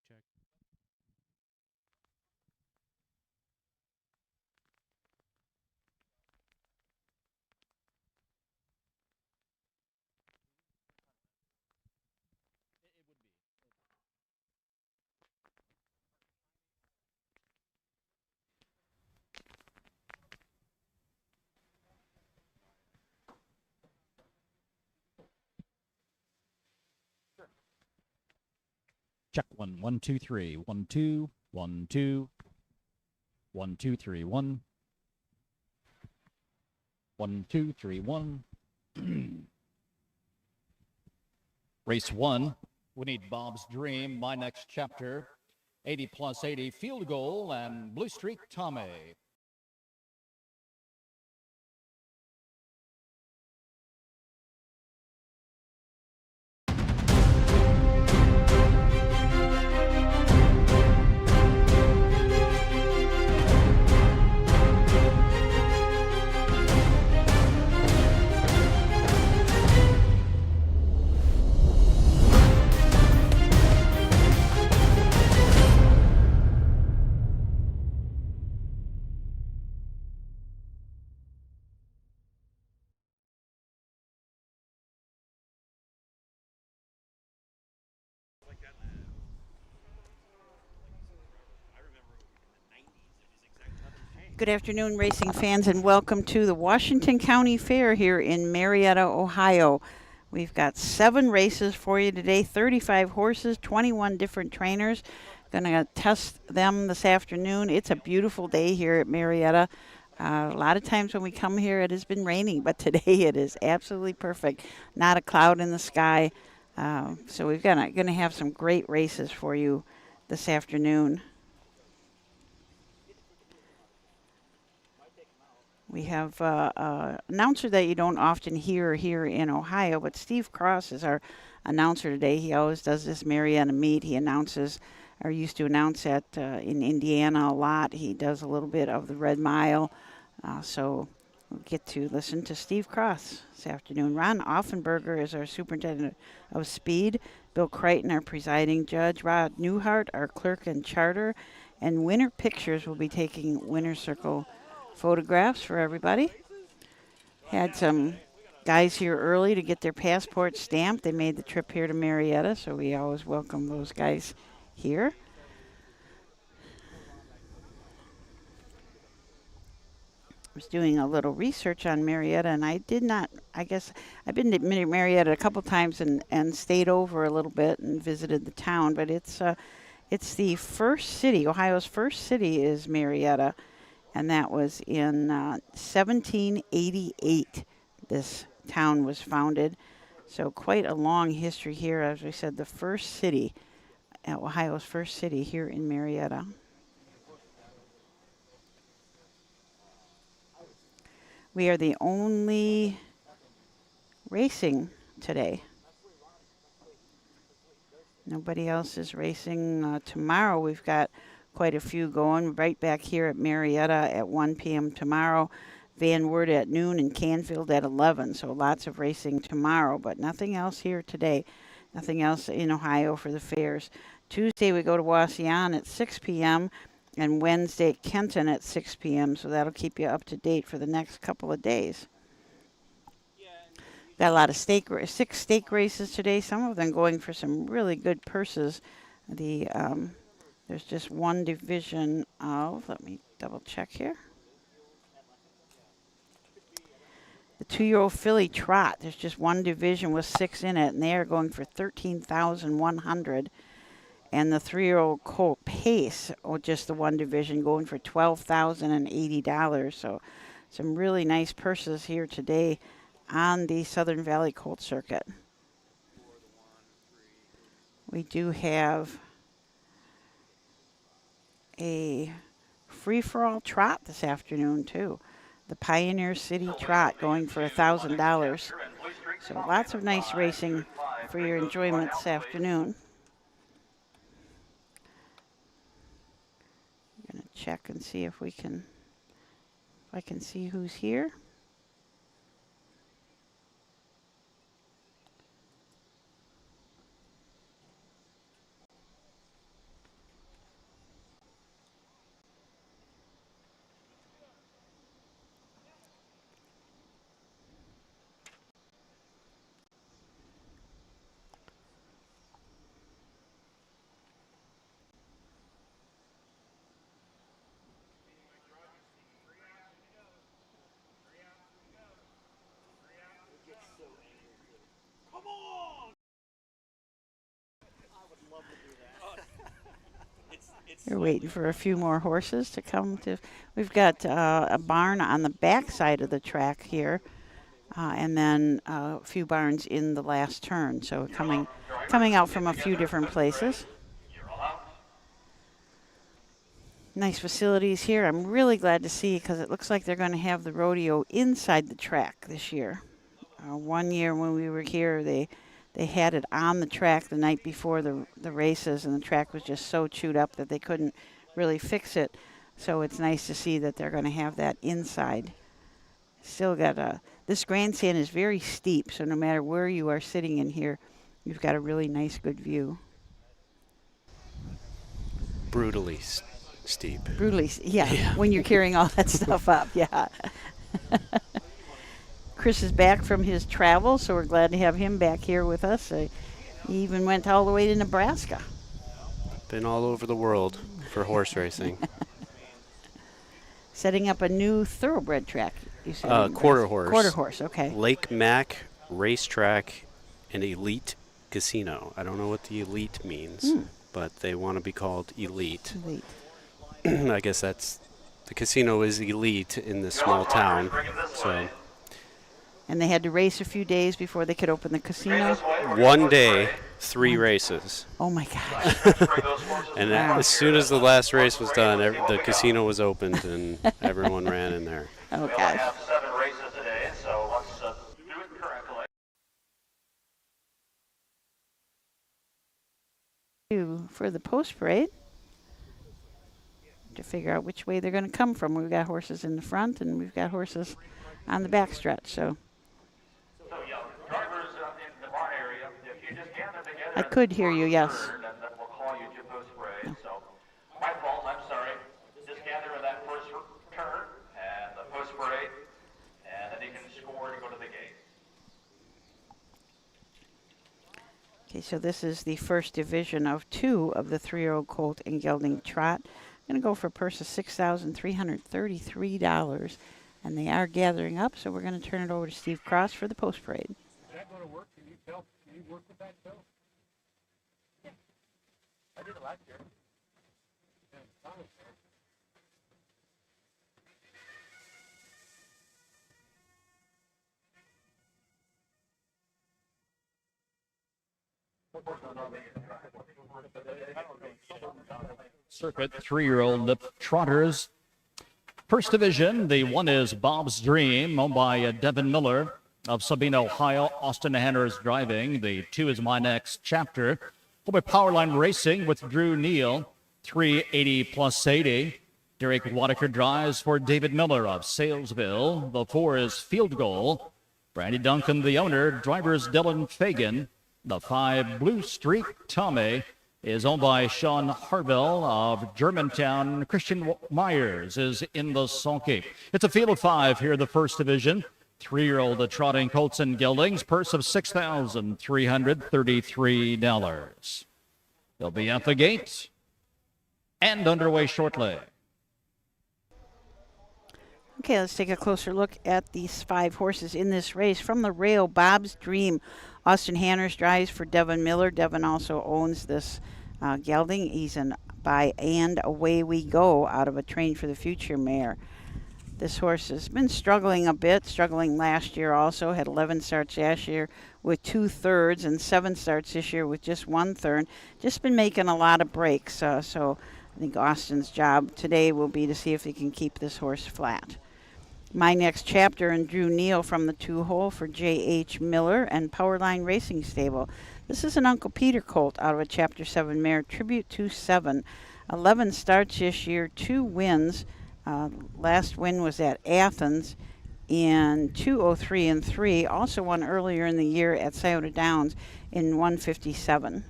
check. Check 1, 1, 2, 3. 1, 2, 1, 2, 1, 2, 3, 1. 1, 2, 3, 1. Race 1. We need Bob's Dream, My Next Chapter, 80 plus 80 field goal, and Blue Streak Tommy. Good afternoon, racing fans, and welcome to the Washington County Fair here in Marietta, Ohio. We've got 7 races for you today, 35 horses, 21 different trainers. Going to test them this afternoon. It's a beautiful day here at Marietta. A lot of times when we come here, it has been raining, but today it is absolutely perfect. Not a cloud in the sky. So we're going to have some great races for you this afternoon. We have an announcer that you don't often hear here in Ohio, but Steve Cross is our announcer today. He always does this Marietta meet. He announces, or used to announce at in Indiana a lot. He does a little bit of the Red Mile. So we'll get to listen to Steve Cross this afternoon. Ron Offenberger is our superintendent of speed. Bill Crichton, our presiding judge. Rod Newhart, our clerk and charter. And Winter Pictures will be taking Winter Circle photographs for everybody. Had some guys here early to get their passports stamped. They made the trip here to Marietta, so we always welcome those guys here. I was doing a little research on Marietta, and I guess I've been to Marietta a couple times and stayed over a little bit and visited the town, but it's the first city, Ohio's first city is Marietta. And that was in 1788. This town was founded. So quite a long history here. As we said, the first city, Ohio's first city here in Marietta. We are the only racing today. Nobody else is racing. Tomorrow we've got quite a few going right back here at Marietta at 1 p.m. tomorrow. Van Wert at noon and Canfield at 11. So lots of racing tomorrow, but nothing else here today. Nothing else in Ohio for the fairs. Tuesday we go to Wauseon at 6 p.m. and Wednesday at Kenton at 6 p.m. So that'll keep you up to date for the next couple of days. Got a lot of 6 stake races today. Some of them going for some really good purses. There's just one division of, let me double check here. The 2-year-old filly Trot, there's just one division with 6 in it, and they are going for $13,100. And the 3-year-old colt Pace, or just the one division, going for $12,080. So some really nice purses here today on the Southern Valley Colt Circuit. We do have a free-for-all trot this afternoon too. The Pioneer City Trot going for $1,000. So lots of nice racing for your enjoyment this afternoon. I'm gonna check and see if I can see who's here. They're waiting for a few more horses to come to. We've got a barn on the back side of the track here, and then a few barns in the last turn. So coming out from a few different places. Nice facilities here. I'm really glad to see because it looks like they're going to have the rodeo inside the track this year. One year when we were here, they had it on the track the night before the races, and the track was just so chewed up that they couldn't really fix it. So it's nice to see that they're going to have that inside. Still got this grandstand is very steep, so no matter where you are sitting in here, you've got a really nice, good view. Brutally steep. Brutally, yeah, when you're carrying all that stuff up, yeah. Chris is back from his travel, so we're glad to have him back here with us. He even went all the way to Nebraska. Been all over the world for horse racing. Setting up a new thoroughbred track, you said? Quarter horse. Quarter horse, okay. Lake Mac Racetrack and Elite Casino. I don't know what the elite means, but they want to be called elite. Elite. I guess the casino is elite in this small town. So. And they had to race a few days before they could open the casino? 1 day, 3 races. Oh, my gosh. And as soon as the last race was done, the casino was opened and everyone ran in there. Oh, gosh. We only have 7 races today, so let's do it correctly. For the post parade, to figure out which way they're going to come from. We've got horses in the front and we've got horses on the back stretch. So Drivers in the barn area, if you just gather together. I could hear you, yes. And then we'll call you to post parade. So my fault, I'm sorry. Just gather in that first turn and the post parade, and then you can score to go to the gate. Okay, so this is the first division of 2 of the 3-year-old colt and gelding trot. I'm going to go for a purse of $6,333, and they are gathering up, so we're going to turn it over to Steve Cross for the post parade. Is that going to work? Can you work with that, Phil? Yeah. I did it last year. Yeah, Thomas did. Circuit 3-year-old trotters. First division, the one is Bob's Dream, owned by Devin Miller of Sabine, Ohio. Austin Hanners driving. The 2 is My Next Chapter. Owned by Powerline Racing with Drew Neal, 380 plus 80. Derek Wadaker drives for David Miller of Salesville. The 4 is Field Goal. Brandy Duncan, the owner. Drivers Dylan Fagan. The 5, Blue Streak Tommy, is owned by Sean Harville of Germantown. Christian Myers is in the sulky. It's a field of 5 here in the first division. 3-year-old trotting colts and geldings, purse of $6,333. They'll be at the gate and underway shortly. Okay, let's take a closer look at these 5 horses in this race. From the rail, Bob's Dream. Austin Hanners drives for Devin Miller. Devin also owns this gelding. He's an by And Away We Go out of a Train for the Future mare. This horse has been struggling a bit, struggling last year also. Had 11 starts last year with 2/3 and 7 starts this year with just 1/3. Just been making a lot of breaks. So I think Austin's job today will be to see if he can keep this horse flat. My Next Chapter and Drew Neal from the 2-hole for J.H. Miller and Powerline Racing Stable. This is an Uncle Peter colt out of a Chapter 7 mare, Tribute to 7. 11 starts this year, 2 wins. Last win was at Athens in 2:03.3. Also won earlier in the year at Scioto Downs in 1:57.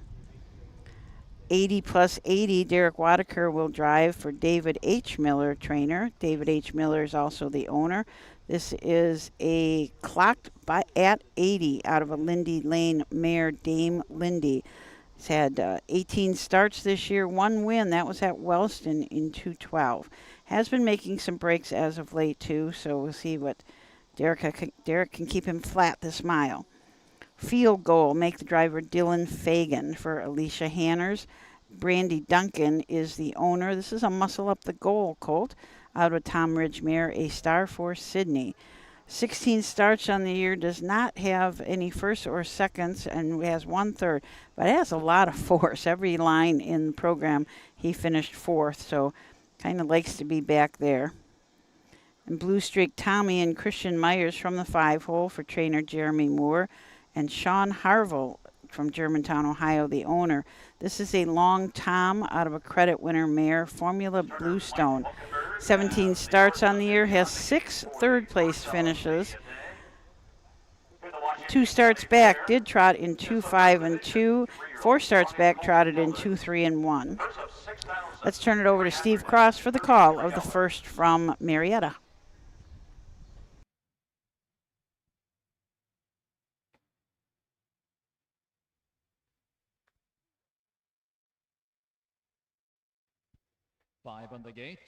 80 plus 80, Derek Wadaker will drive for David H. Miller, trainer. David H. Miller is also the owner. This is a clocked at 80 out of a Lindy Lane mare, Dame Lindy. He's had 18 starts this year, 1 win. That was at Wellston in 2:12. Has been making some breaks as of late, too, so we'll see what Derek can keep him flat this mile. Field Goal, make the driver Dylan Fagan for Alicia Hanners. Brandy Duncan is the owner. This is a Muscle Up the Goal colt out of Tom Ridge mare, a star for Sydney. 16 starts on the year, does not have any firsts or seconds, and has 1/3, but it has a lot of fourths. Every line in the program, he finished 4th, so kind of likes to be back there. And Blue Streak Tommy and Christian Myers from the 5-hole for trainer Jeremy Moore, and Sean Harville from Germantown, Ohio, the owner. This is a long Tom out of a credit winner mare, Formula Bluestone. 17 starts on the year, has 6 third-place finishes. 2 starts back, did trot in 2-5 and 2. 4 starts back, trotted in 2-3 and 1. Let's turn it over to Steve Cross for the call of the first from Marietta. Five on the gate.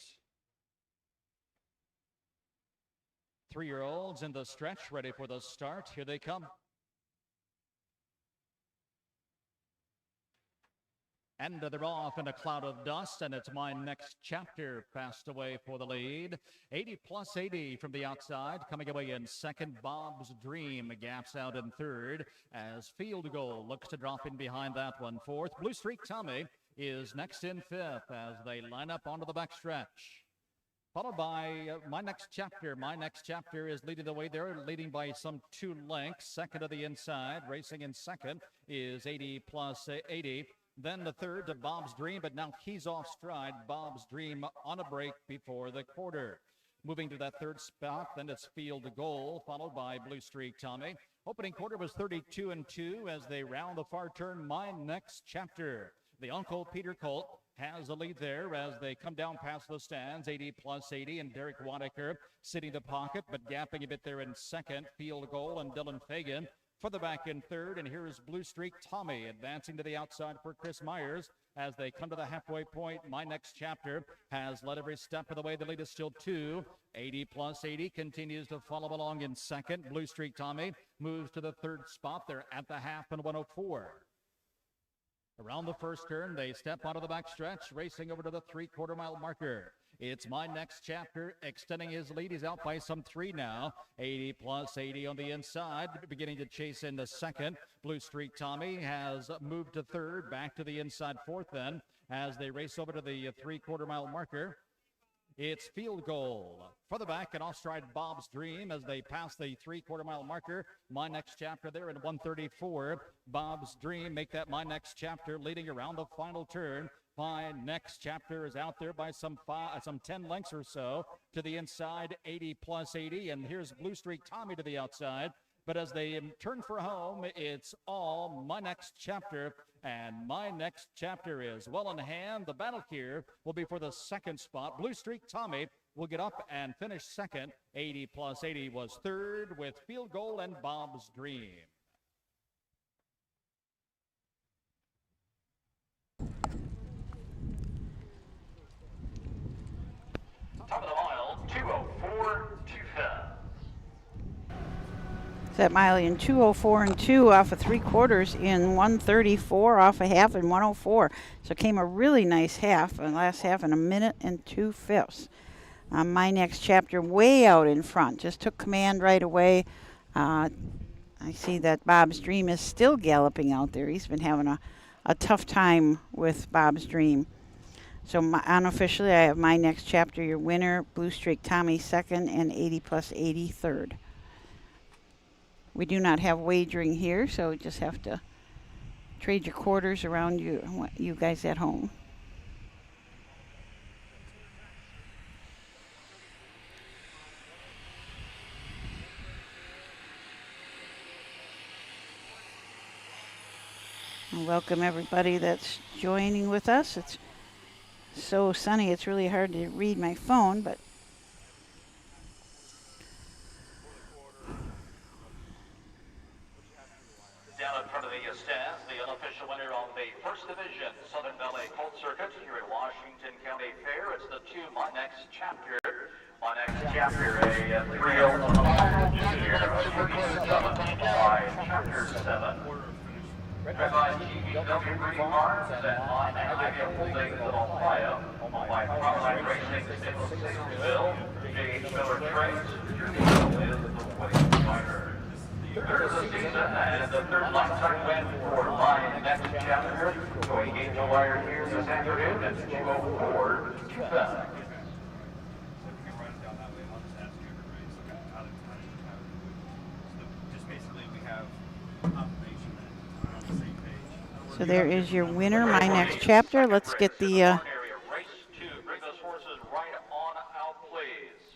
3-year-olds in the stretch, ready for the start. Here they come. And they're off in a cloud of dust, and it's My Next Chapter passed away for the lead. 80+80 from the outside, coming away in second. Bob's Dream gaps out in third as Field Goal looks to drop in behind that one fourth. Blue Streak Tommy is next in fifth as they line up onto the backstretch. Followed by My Next Chapter. My Next Chapter is leading the way. They're leading by some 2 lengths. Second to the inside. Racing in second is 80+80. Then the third to Bob's Dream, but now he's off stride. Bob's Dream on a break before the quarter. Moving to that third spot, then it's Field Goal, followed by Blue Streak Tommy. Opening quarter was 32 and 2 as they round the far turn. My Next Chapter. The Uncle Peter Colt has the lead there as they come down past the stands. 80+80, and Derek Wanaker sitting the pocket, but gapping a bit there in second. Field Goal and Dylan Fagan for the back in third, and here's Blue Streak Tommy advancing to the outside for Chris Myers as they come to the halfway point. My Next Chapter has led every step of the way. The lead is still 2. 80+80 continues to follow along in second. Blue Streak Tommy moves to the third spot. They're at the half and 104. Around the first turn, they step onto the backstretch, racing over to the 3/4 mile marker. It's My Next Chapter extending his lead. He's out by some 3 now. 80+80 on the inside, beginning to chase into second. Blue Streak Tommy has moved to third, back to the inside fourth then, as they race over to the 3/4 mile marker. It's Field Goal for the back and off stride Bob's Dream as they pass the 3/4 mile marker. My Next Chapter there in 134. Bob's Dream make that My Next Chapter leading around the final turn. My Next Chapter is out there by some 10 lengths or so to the inside. 80+80, and here's Blue Streak Tommy to the outside. But as they turn for home, it's all My Next Chapter, and My Next Chapter is well in hand. The battle here will be for the second spot. Blue Streak Tommy will get up and finish second. 80+80 was third with Field Goal and Bob's Dream. Top of the mile, 204, 2-5. That mile in 204 and 2 off of 3/4 in 134 off a half and 104. So came a really nice half, and last half in 1 minute and 2/5. My Next Chapter way out in front, just took command right away. I see that Bob's Dream is still galloping out there. He's been having a tough time with Bob's Dream. So unofficially, I have My Next Chapter, your winner, Blue Streak Tommy second, and 80+80 third. We do not have wagering here, so we just have to trade your quarters around you guys at home. And welcome everybody that's joining with us. It's so sunny, it's really hard to read my phone, but Down in front of the stands, the unofficial winner on the First Division Southern Valley Colt Circuit here at Washington County Fair. It's the 2 My Next Chapter. My Next Chapter, a 3-year-old junior of 7 by Chapter 7. Driven by GVW Breeding Farms and on Iowa Holdings of Ohio, owned by Trot Racing, Statesville, J.H. Miller Trades, Trudeau is the winning rider. Third of the season and the third lifetime win for my next chapter. Going game to wire here this afternoon at 2:04 to 7. So there is your winner, my next chapter. Let's get the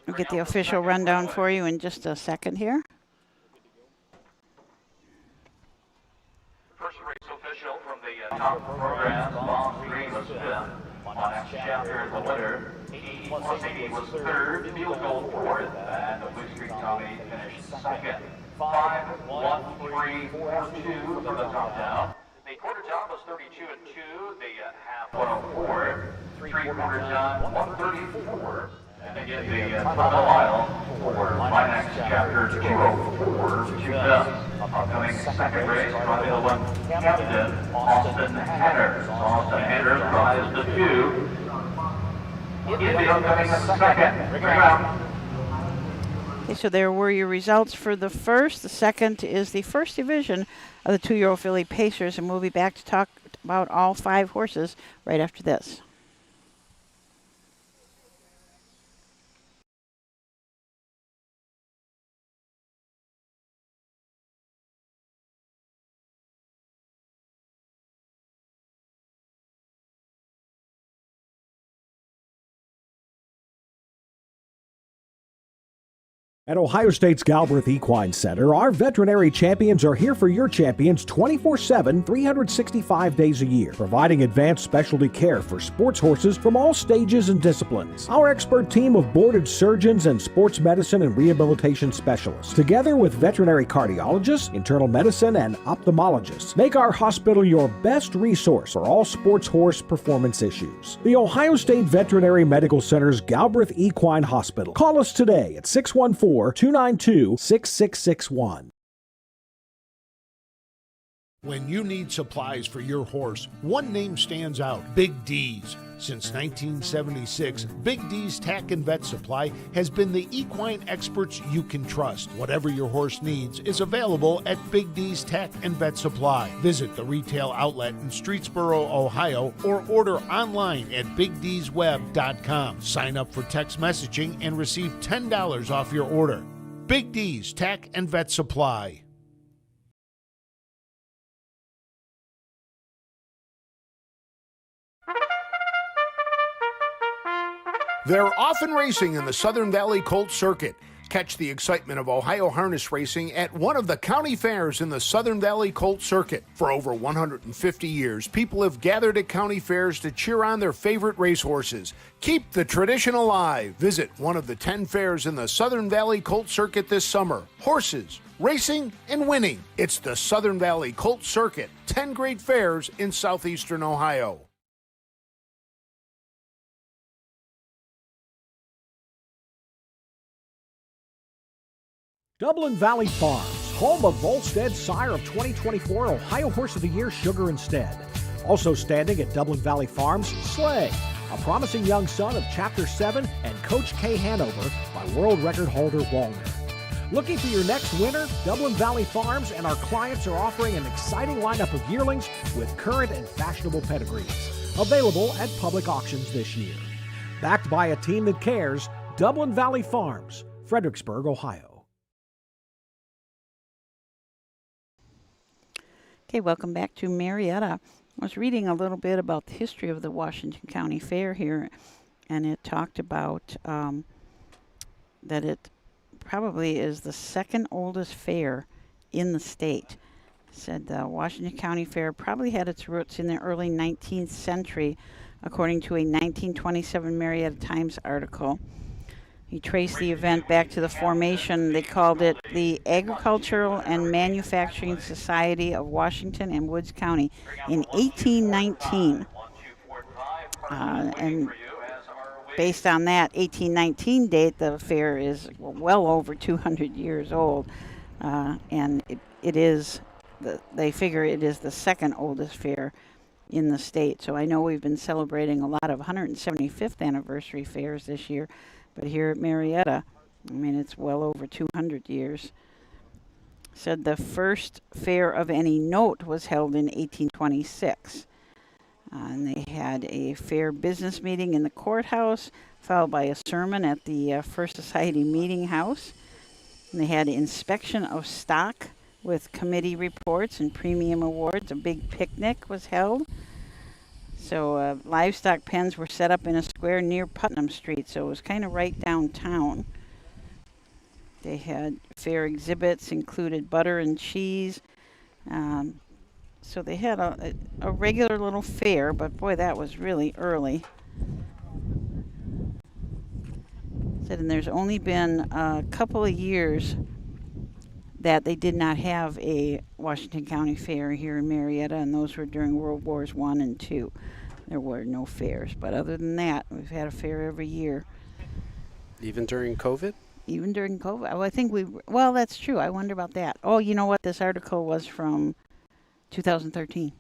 we'll get the official rundown for you in just a second here. First race official from the top program, Bob's Dream was fifth. My next chapter, the winner, 80 was third, Field Goal fourth, and the Blue Streak Tommy finished second. 5, 1, 3, 4, 2 from the top down. The quarter time was 32 and 2. The half 104. Three-quarter time 134. And again, the top of the mile for my next chapter 2:04 to 2. Upcoming second race, Formula One captain Austin Hanners. Austin Hanners drives the 2 in the upcoming second. Bring out. Okay, so there were your results for the first. The second is the first division of the 2-year-old filly Pacers, and we'll be back to talk about all 5 horses right after this. At Ohio State's Galbraith Equine Center, our veterinary champions are here for your champions 24/7, 365 days a year, providing advanced specialty care for sports horses from all stages and disciplines. Our expert team of boarded surgeons and sports medicine and rehabilitation specialists, together with veterinary cardiologists, internal medicine, and ophthalmologists, make our hospital your best resource for all sports horse performance issues. The Ohio State Veterinary Medical Center's Galbraith Equine Hospital. Call us today at 614-292-6661. When you need supplies for your horse, one name stands out: Big D's. Since 1976, Big D's Tack and Vet Supply has been the equine experts you can trust. Whatever your horse needs is available at Big D's Tack and Vet Supply. Visit the retail outlet in Streetsboro, Ohio, or order online at BigD'sWeb.com. Sign up for text messaging and receive $10 off your order. Big D's Tack and Vet Supply. They're often racing in the Southern Valley Colt Circuit. Catch the excitement of Ohio harness racing at one of the county fairs in the Southern Valley Colt Circuit. For over 150 years, people have gathered at county fairs to cheer on their favorite racehorses. Keep the tradition alive. Visit one of the 10 fairs in the Southern Valley Colt Circuit this summer. Horses, racing, and winning. It's the Southern Valley Colt Circuit. 10 great fairs in southeastern Ohio. Dublin Valley Farms, home of Volstead Sire of 2024 Ohio Horse of the Year Sugar Instead. Also standing at Dublin Valley Farms, Slay, a promising young son of Chapter 7 and Coach K Hanover by world record holder Walner. Looking for your next winner? Dublin Valley Farms and our clients are offering an exciting lineup of yearlings with current and fashionable pedigrees. Available at public auctions this year. Backed by a team that cares, Dublin Valley Farms, Fredericksburg, Ohio. Okay, welcome back to Marietta. I was reading a little bit about the history of the Washington County Fair here, and it talked about that it probably is the second oldest fair in the state. It said the Washington County Fair probably had its roots in the early 19th century, according to a 1927 Marietta Times article. He traced the event back to the formation. They called it the Agricultural and Manufacturing Society of Washington and Woods County in 1819. And based on that 1819 date, the fair is well over 200 years old. And it is they figure it is the second oldest fair in the state. So I know we've been celebrating a lot of 175th anniversary fairs this year, but here at Marietta, I mean, it's well over 200 years. Said the first fair of any note was held in 1826. And they had a fair business meeting in the courthouse, followed by a sermon at the First Society Meeting House. And they had inspection of stock with committee reports and premium awards. A big picnic was held. So livestock pens were set up in a square near Putnam Street, so it was kind of right downtown. They had fair exhibits, included butter and cheese. So they had a regular little fair, but boy, that was really early. Said, and there's only been a couple of years that they did not have a Washington County fair here in Marietta, and those were during World Wars I and II. There were no fairs, but other than that, we've had a fair every year. Even during COVID? Even during COVID. Oh, I think well, that's true. I wonder about that. Oh, you know what? This article was from 2013.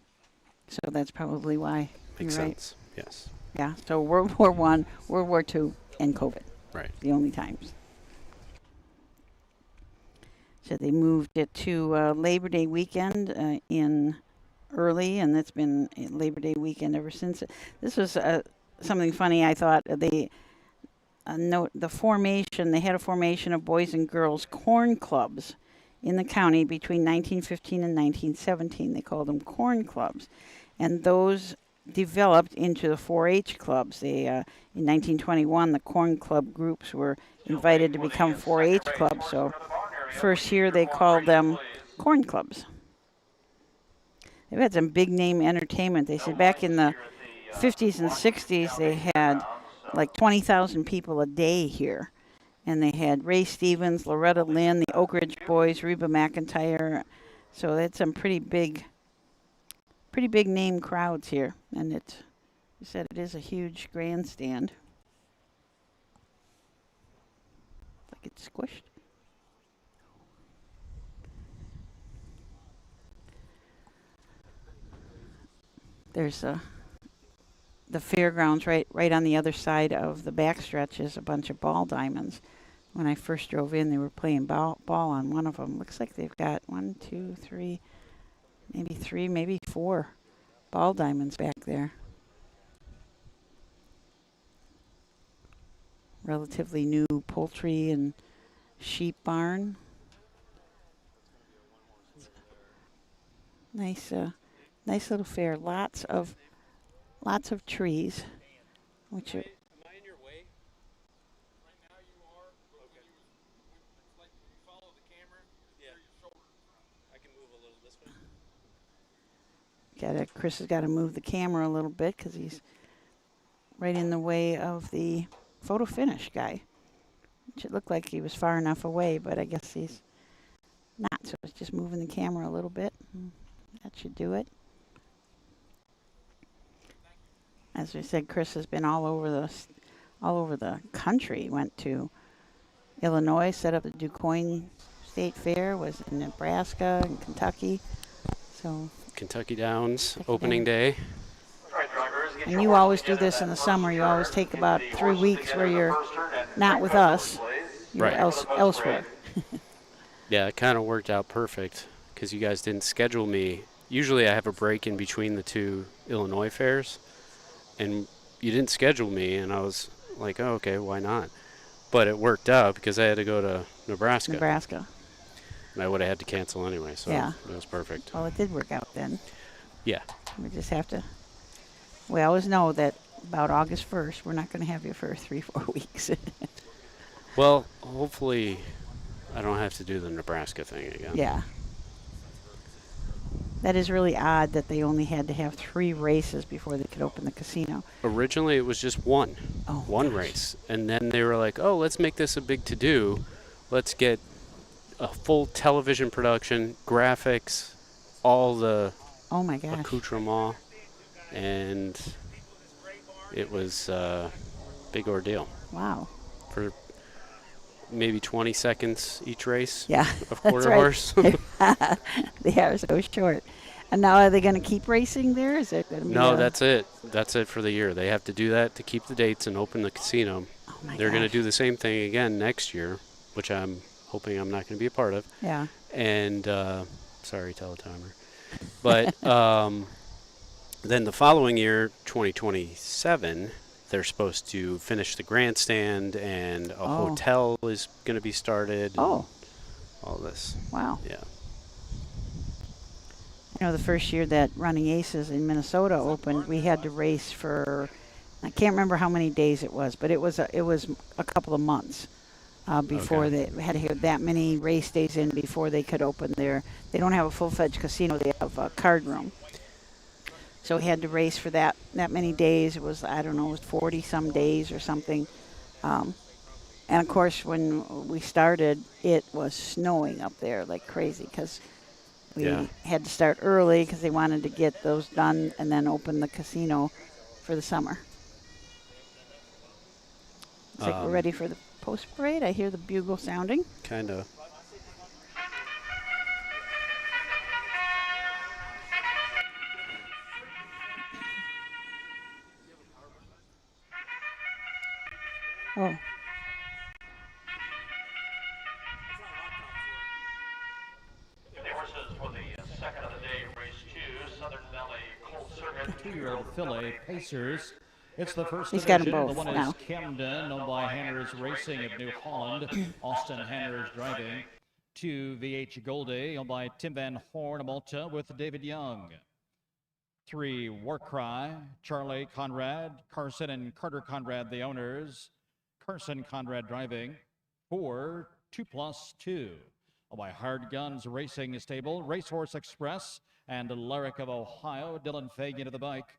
So that's probably why. Makes You're sense. Right. Yes. Yeah. So World War I, World War II, and COVID. Right. The only times. So they moved it to Labor Day weekend in early, and it's been Labor Day weekend ever since. This was something funny. I thought they note the formation. They had a formation of boys and girls corn clubs in the county between 1915 and 1917. They called them corn clubs, and those developed into the 4-H clubs. They in 1921, the corn club groups were invited to become 4-H clubs. So first year they called them corn clubs. They've had some big name entertainment. They said back in the 50s and 60s they had like 20,000 people a day here. And they had Ray Stevens, Loretta Lynn, the Oak Ridge Boys, Reba McEntire. So they had some pretty big name crowds here. And you said it is a huge grandstand. Like it's squished. There's the fairgrounds right on the other side of the backstretch is a bunch of ball diamonds. When I first drove in, they were playing ball on one of them. Looks like they've got 1, 2, 3, maybe 4 ball diamonds back there. Relatively new poultry and sheep barn. Nice little fair. Lots of trees, which are. Am I in your way? Right now you are. Okay. It's like you follow the camera. Yeah. I can move a little this way. Chris has got to move the camera a little bit because he's right in the way of the photo finish guy. Which it looked like he was far enough away, but I guess he's not. So it's just moving the camera a little bit. That should do it. As we said, Chris has been all over the country. Went to Illinois, set up the DuQuoin State Fair. Was in Nebraska and Kentucky. So Kentucky Downs opening day. And you always do this in the summer. You always take about 3 weeks where you're not with us. You're Right. Elsewhere. Yeah, it kind of worked out perfect because you guys didn't schedule me. Usually I have a break in between the two Illinois fairs, and you didn't schedule me, and I was like, oh, okay, why not? But it worked out because I had to go to Nebraska. And I would have had to cancel anyway, so Yeah. it was perfect. Well, it did work out then. Yeah. We just have to. We always know that about August 1st, we're not going to have you for 3-4 weeks. Well, hopefully I don't have to do the Nebraska thing again. Yeah. That is really odd that they only had to have 3 races before they could open the casino. Originally it was just one Gosh. race. And then they were like, oh, let's make this a big to-do. Let's get a full television production, graphics, all the Oh my gosh. accoutrement. And it was a big ordeal. Wow. maybe 20 seconds each race Yeah, of that's quarter right. horse. They are so short. And now are they going to keep racing there? Is it going to be No, that's it. That's it for the year. They have to do that to keep the dates and open the casino. Oh my They're going to gosh. do the same thing again next year, which I'm hoping I'm not going to be a part of. Yeah. And sorry, Teletimer. But then the following year, 2027, they're supposed to finish the grandstand, and a Oh. hotel is going to be started. and Oh, all this. wow. Yeah. You know, the first year that Running Aces in Minnesota opened, we had to race for, I can't remember how many days it was, but it was a couple of months before Okay. they had to have that many race days in before they could open their. They don't have a full-fledged casino; they have a card room. So we had to race for that many days. It was, I don't know, it was 40 some days or something. And of course, when we started, it was snowing up there like crazy because we Yeah. had to start early because they wanted to get those done and then open the casino for the summer. Looks like we're ready for the post parade. I hear the bugle sounding. Kind of. Oh, The horses for the second of the day, race 2, Southern Valley Colt Circuit. 2-year-old filly Pacers. It's the first He's got 'em division. both The one now. is Camden, owned by Hanners Racing of New Holland. Austin Hanners driving. 2 VH Goldie, owned by Tim Van Horn of Malta with David Young. 3 Warcry, Charlie Conrad, Carson and Carter Conrad, the owners. Carson Conrad driving. 4 2+2. Owned by Hard Guns Racing Stable, Racehorse Express, and Lyric of Ohio, Dylan Fagan of the bike.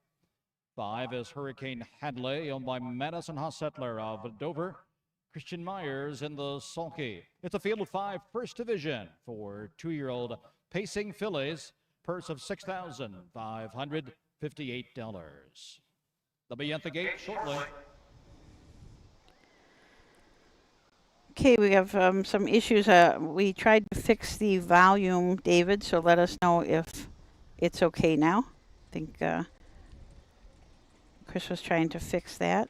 5 is Hurricane Hadley, owned by Madison Hossettler of Dover. Christian Myers in the sulky. It's a field of 5 first division for 2-year-old pacing fillies. Purse of $6,558. They'll be at the gate shortly. okay. We have some issues. We tried to fix the volume, David, so let us know if it's okay now. I think Chris was trying to fix that.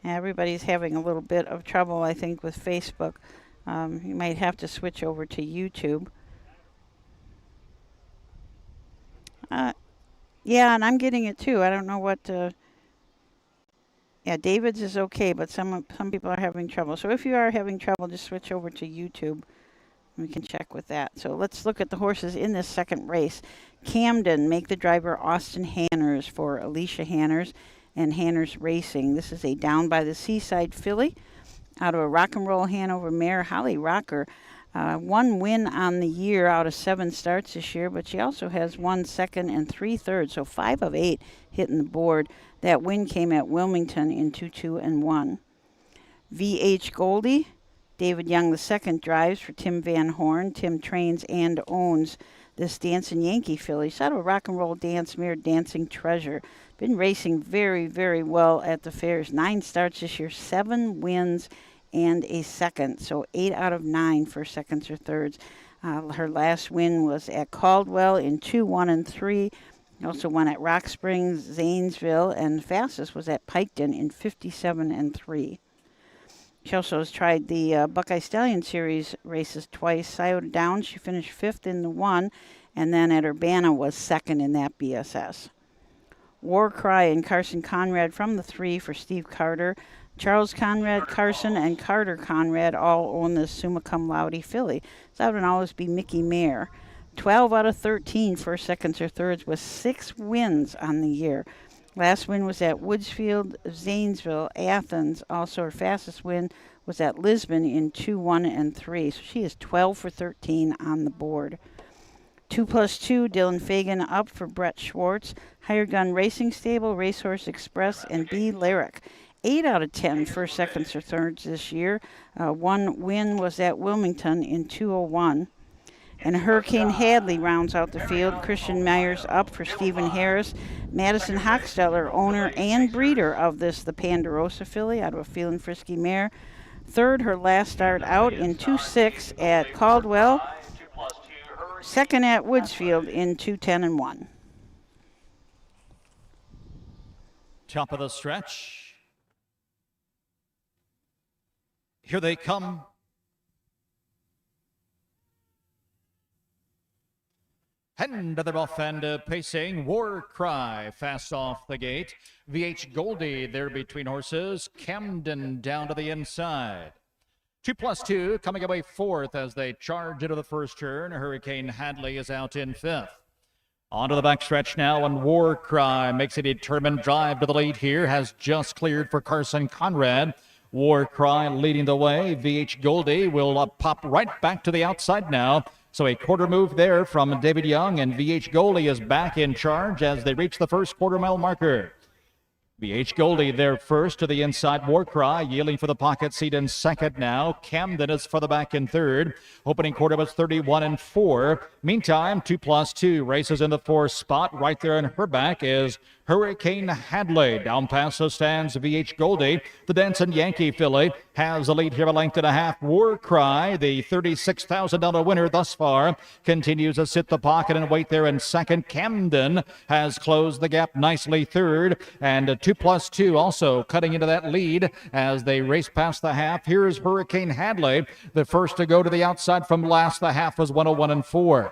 Everybody's having a little bit of trouble, I think, with Facebook. You might have to switch over to YouTube. Yeah, and I'm getting it too. I don't know what. Yeah, David's is okay, but some people are having trouble. So if you are having trouble, just switch over to YouTube. We can check with that. So let's look at the horses in this second race. Camden, make the driver Austin Hanners for Alicia Hanners and Hanners Racing. This is a down by the seaside filly out of a Rock and Roll Hanover mare, Holly Rocker. 1 win on the year out of 7 starts this year, but she also has 1 second and 3 thirds, so 5 of 8 hitting the board. That win came at Wilmington in 2-2-1. VH Goldie, David Young II drives for Tim Van Horn. Tim trains and owns this Dancing Yankee filly. She's out of a Rock and Roll dance mare, Dancing Treasure. Been racing very, very well at the fairs. 9 starts this year, 7 wins and a second. So 8 out of 9 for seconds or thirds. Her last win was at Caldwell in 2-1-3. Also won at Rock Springs, Zanesville, and fastest was at Piketon in 57-3. She also has tried the Buckeye Stallion Series races twice. Scioto Downs, she finished 5th in the 1, and then at Urbana was 2nd in that BSS. Warcry and Carson Conrad from the 3 for Steve Carter. Charles Conrad, Carson, and Carter Conrad all own the Summa Cum Laude filly. So that would always be Mickey Mare. 12 out of 13 for seconds or thirds with 6 wins on the year. Last win was at Woodsfield, Zanesville, Athens. Also, her fastest win was at Lisbon in 2-1-3. So she is 12 for 13 on the board. 2+2, Dylan Fagan up for Brett Schwartz. Hired Gun Racing Stable, Racehorse Express, and B. Lyric. 8 out of 10 for seconds or thirds this year. 1 win was at Wilmington in 2-1. And Hurricane Hadley rounds out the field. Christian Myers up for Stephen Harris. Madison Hochstetter, owner and breeder of the Ponderosa filly out of a Feelin' Frisky mare. Third, her last start out in 2-6 at Caldwell. Second at Woodsfield in 2-10-1. Top of the stretch. Here they come. Heading to the rough and pacing. War Cry fast off the gate. VH Goldie there between horses. Camden down to the inside. 2+2 coming away fourth as they charge into the first turn. Hurricane Hadley is out in fifth. Onto the backstretch now, and War Cry makes a determined drive to the lead here. Has just cleared for Carson Conrad. War Cry leading the way. VH Goldie will pop right back to the outside now. So a quarter move there from David Young, and VH Goldie is back in charge as they reach the first quarter-mile marker. VH Goldie there first to the inside. War Cry yielding for the pocket seat in second now. Camden is for the back in third. Opening quarter was 31-4. Meantime, 2+2 races in the fourth spot. Right there in her back is Hurricane Hadley. Down past the stands, VH Goldie. The Dancing Yankee filly has the lead here a length and a half. War Cry, the $36,000 winner thus far, continues to sit the pocket and wait there in second. Camden has closed the gap nicely third, and 2+2 also cutting into that lead as they race past the half. Here's Hurricane Hadley, the first to go to the outside from last. The half was 101-4.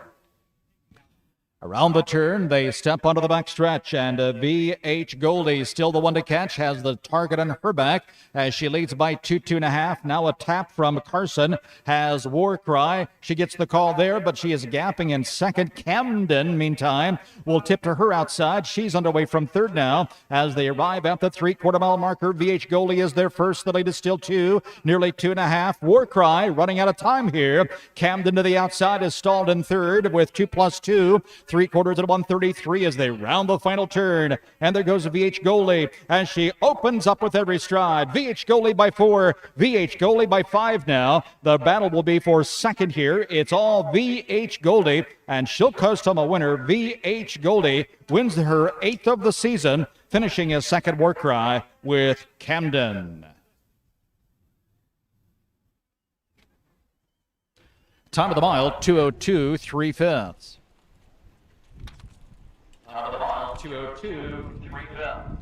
Around the turn, they step onto the backstretch, and VH Goldie, still the one to catch, has the target on her back as she leads by 2.5. Now a tap from Carson has War Cry. She gets the call there, but she is gapping in second. Camden, meantime, will tip to her outside. She's underway from third now as they arrive at the three-quarter-mile marker. VH Goldie is there first. The lead is still 2, nearly 2.5. War Cry running out of time here. Camden to the outside is stalled in third with 2+2. 3/4 at 133 as they round the final turn. And there goes VH Goldie as she opens up with every stride. VH Goldie by 4, VH Goldie by 5 now. The battle will be for second here. It's all VH Goldie, and she'll coast home a winner. VH Goldie wins her 8th of the season, finishing as second. War Cry with Camden. Time of the mile, 2:02 3/5. Top of the mile, 2:02 3/5.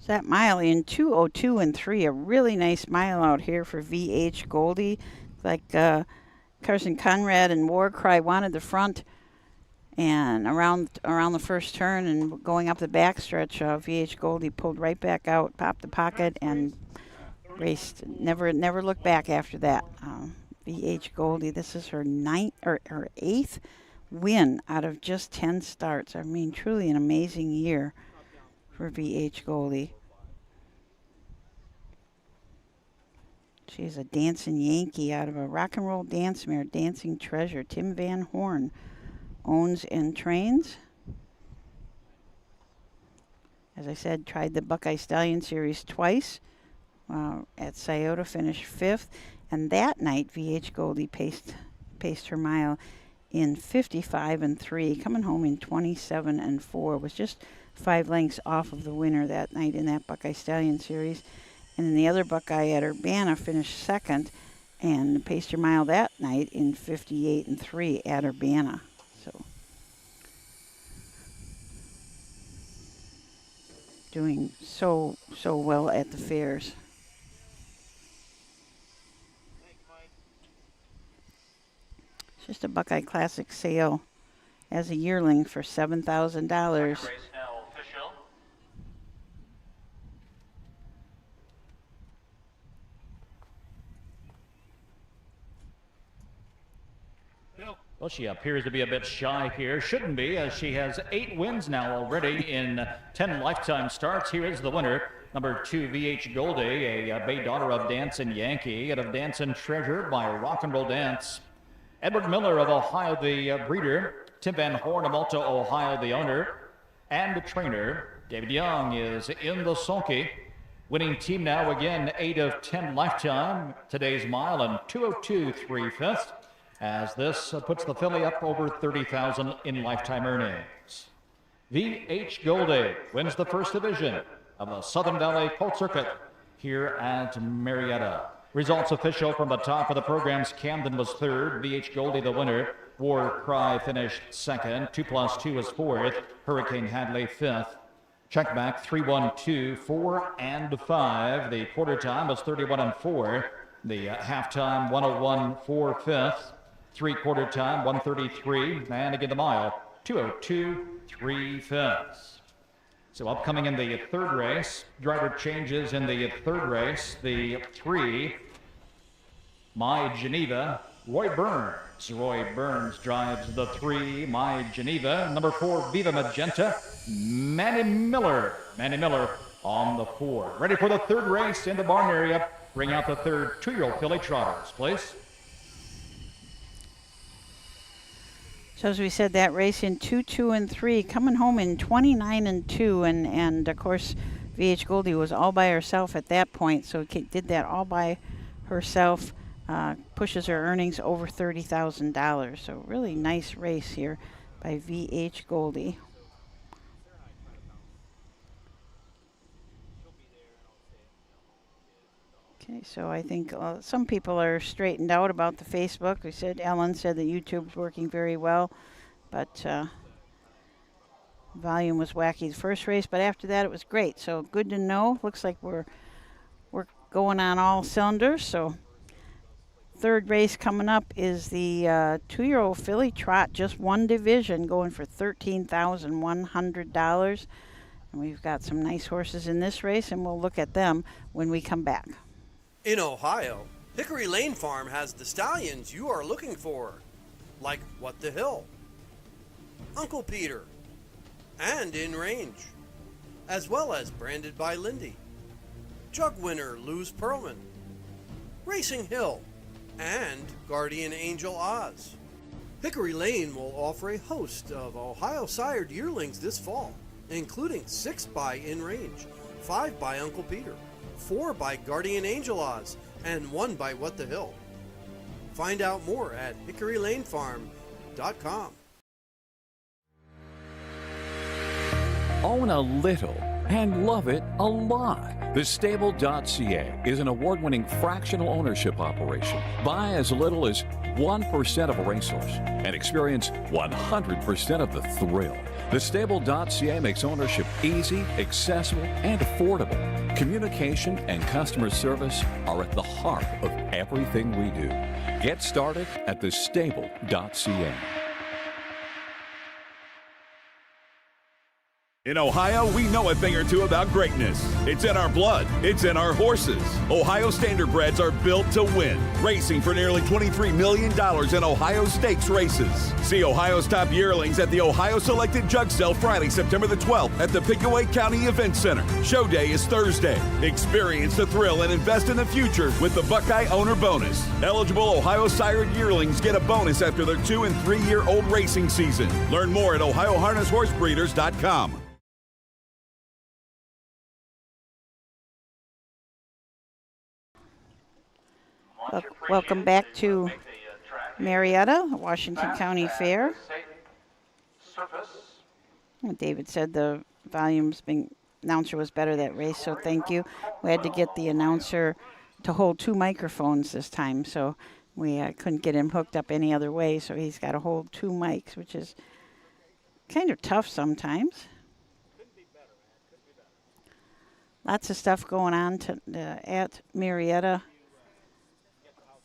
That mile in 2:02 3, a really nice mile out here for VH Goldie. Like Carson Conrad and War Cry wanted the front, and around the first turn and going up the backstretch, VH Goldie pulled right back out, popped the pocket, and raced. Never looked back after that. VH Goldie, this is her 8th win out of just 10 starts. I mean, truly an amazing year for VH Goldie. She's a Dancing Yankee out of a rock and roll dance mare, Dancing Treasure. Tim Van Horn owns and trains. As I said, tried the Buckeye Stallion Series twice. At Scioto, finished 5th. And that night, VH Goldie paced her mile in 55-3, coming home in 27-4. Was just 5 lengths off of the winner that night in that Buckeye Stallion Series. And then the other Buckeye at Urbana finished second and paced her mile that night in 58-3 at Urbana. So doing so well at the fairs. Just a Buckeye Classic sale as a yearling for $7,000. Race now official. Well, she appears to be a bit shy here. Shouldn't be, as she has 8 wins now already in 10 lifetime starts. Here is the winner, number 2, VH Goldie, a bay daughter of Dancing Yankee, out of Dancing Treasure by Rock and Roll Dance. Edward Miller of Ohio, the breeder. Tim Van Horn of Malta, Ohio, the owner and the trainer. David Young is in the sulky. Winning team now again, 8 of 10 lifetime. Today's mile and 2:02 3/5, as this puts the filly up over 30,000 in lifetime earnings. VH Goldie wins the first division of the Southern Valley Colt Circuit here at Marietta. Results official from the top of the programs. Camden was third. VH Goldie the winner. War Cry finished second. 2+2 was fourth. Hurricane Hadley fifth. Check back 3-1-2, 4 and 5. The quarter time was 31 and 4. The halftime 101 4/5. 3/4 time 133. And again the mile 2:02 3/5. So upcoming in the third race, driver changes in the third race. The 3, My Geneva, Roy Burns. Roy Burns drives the 3, My Geneva. Number 4, Viva Magenta, Manny Miller. Manny Miller on the 4. Ready for the third race in the barn area. Bring out the third 2-year-old filly trotters, please. So as we said, that race in 2, 2, and 3, coming home in 29 and 2, and of course, VH Goldie was all by herself at that point, so did that all by herself, pushes her earnings over $30,000. So really nice race here by VH Goldie. Okay, so I think some people are straightened out about the Facebook. We said, Ellen said that YouTube's working very well, but volume was wacky the first race, but after that it was great. So good to know. Looks like we're going on all cylinders. So third race coming up is the 2-year-old filly trot, just one division, going for $13,100. And we've got some nice horses in this race, and we'll look at them when we come back. In Ohio, Hickory Lane Farm has the stallions you are looking for, like What the Hill, Uncle Peter, and In Range, as well as Branded by Lindy, Jug Winner Luz Pearlman, Racing Hill, and Guardian Angel Oz. Hickory Lane will offer a host of Ohio sired yearlings this fall, including 6 by In Range, 5 by Uncle Peter, 4 by Guardian Angel Oz, and 1 by What the Hill. Find out more at hickorylanefarm.com. Own a little and love it a lot. TheStable.ca is an award-winning fractional ownership operation. Buy as little as 1% of a racehorse and experience 100% of the thrill. TheStable.ca makes ownership easy, accessible, and affordable. Communication and customer service are at the heart of everything we do. Get started at TheStable.ca. In Ohio, we know a thing or two about greatness. It's in our blood. It's in our horses. Ohio Standardbreds are built to win, racing for nearly $23 million in Ohio Stakes races. See Ohio's top yearlings at the Ohio Selected Jug Sale Friday, September the 12th at the Pickaway County Event Center. Show day is Thursday. Experience the thrill and invest in the future with the Buckeye Owner Bonus. Eligible Ohio sired yearlings get a bonus after their 2- and 3-year-old racing season. Learn more at OhioHarnessHorseBreeders.com. Welcome back to Marietta, Washington County Fair. David said the announcer was better that race, so thank you. We had to get the announcer to hold 2 microphones this time, so we couldn't get him hooked up any other way, so he's got to hold 2 mics, which is kind of tough sometimes. Lots of stuff going on at Marietta.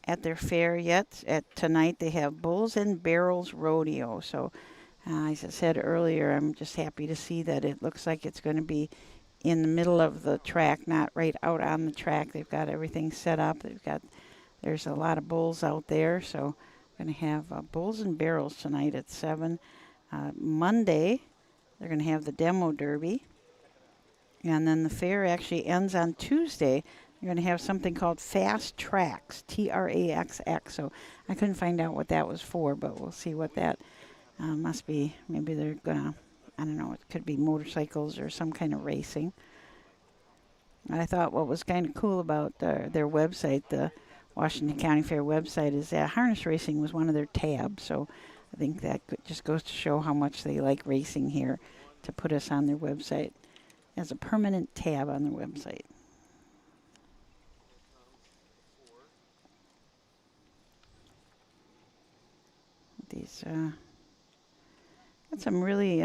At their fair yet. Tonight they have Bulls and Barrels Rodeo. So as I said earlier, I'm just happy to see that it looks like it's going to be in the middle of the track, not right out on the track. They've got everything set up. There's a lot of bulls out there. So we're going to have Bulls and Barrels tonight at 7. Monday they're going to have the Demo Derby. And then the fair actually ends on Tuesday. You're going to have something called Fast Tracks, TRAXX. So I couldn't find out what that was for, but we'll see what that must be. Maybe they're going to, I don't know, it could be motorcycles or some kind of racing. I thought what was kind of cool about their website, the Washington County Fair website, is that harness racing was one of their tabs. So I think that just goes to show how much they like racing here to put us on their website as a permanent tab on their website. These got some really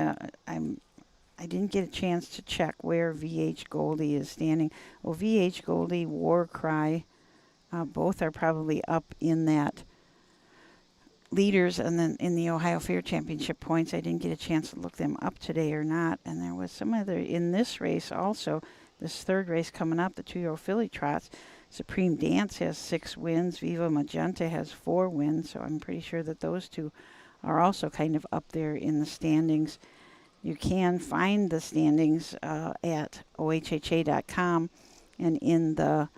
I didn't get a chance to check where VH Goldie is standing. Well, VH Goldie, War Cry, both are probably up in that leaders and then in the Ohio Fair Championship points. I didn't get a chance to look them up today or not. And there was some other in this race also, this third race coming up, the 2-year-old filly trots. Supreme Dance has 6 wins. Viva Magenta has 4 wins. So I'm pretty sure that those two are also kind of up there in the standings. You can find the standings at ohha.com, and in the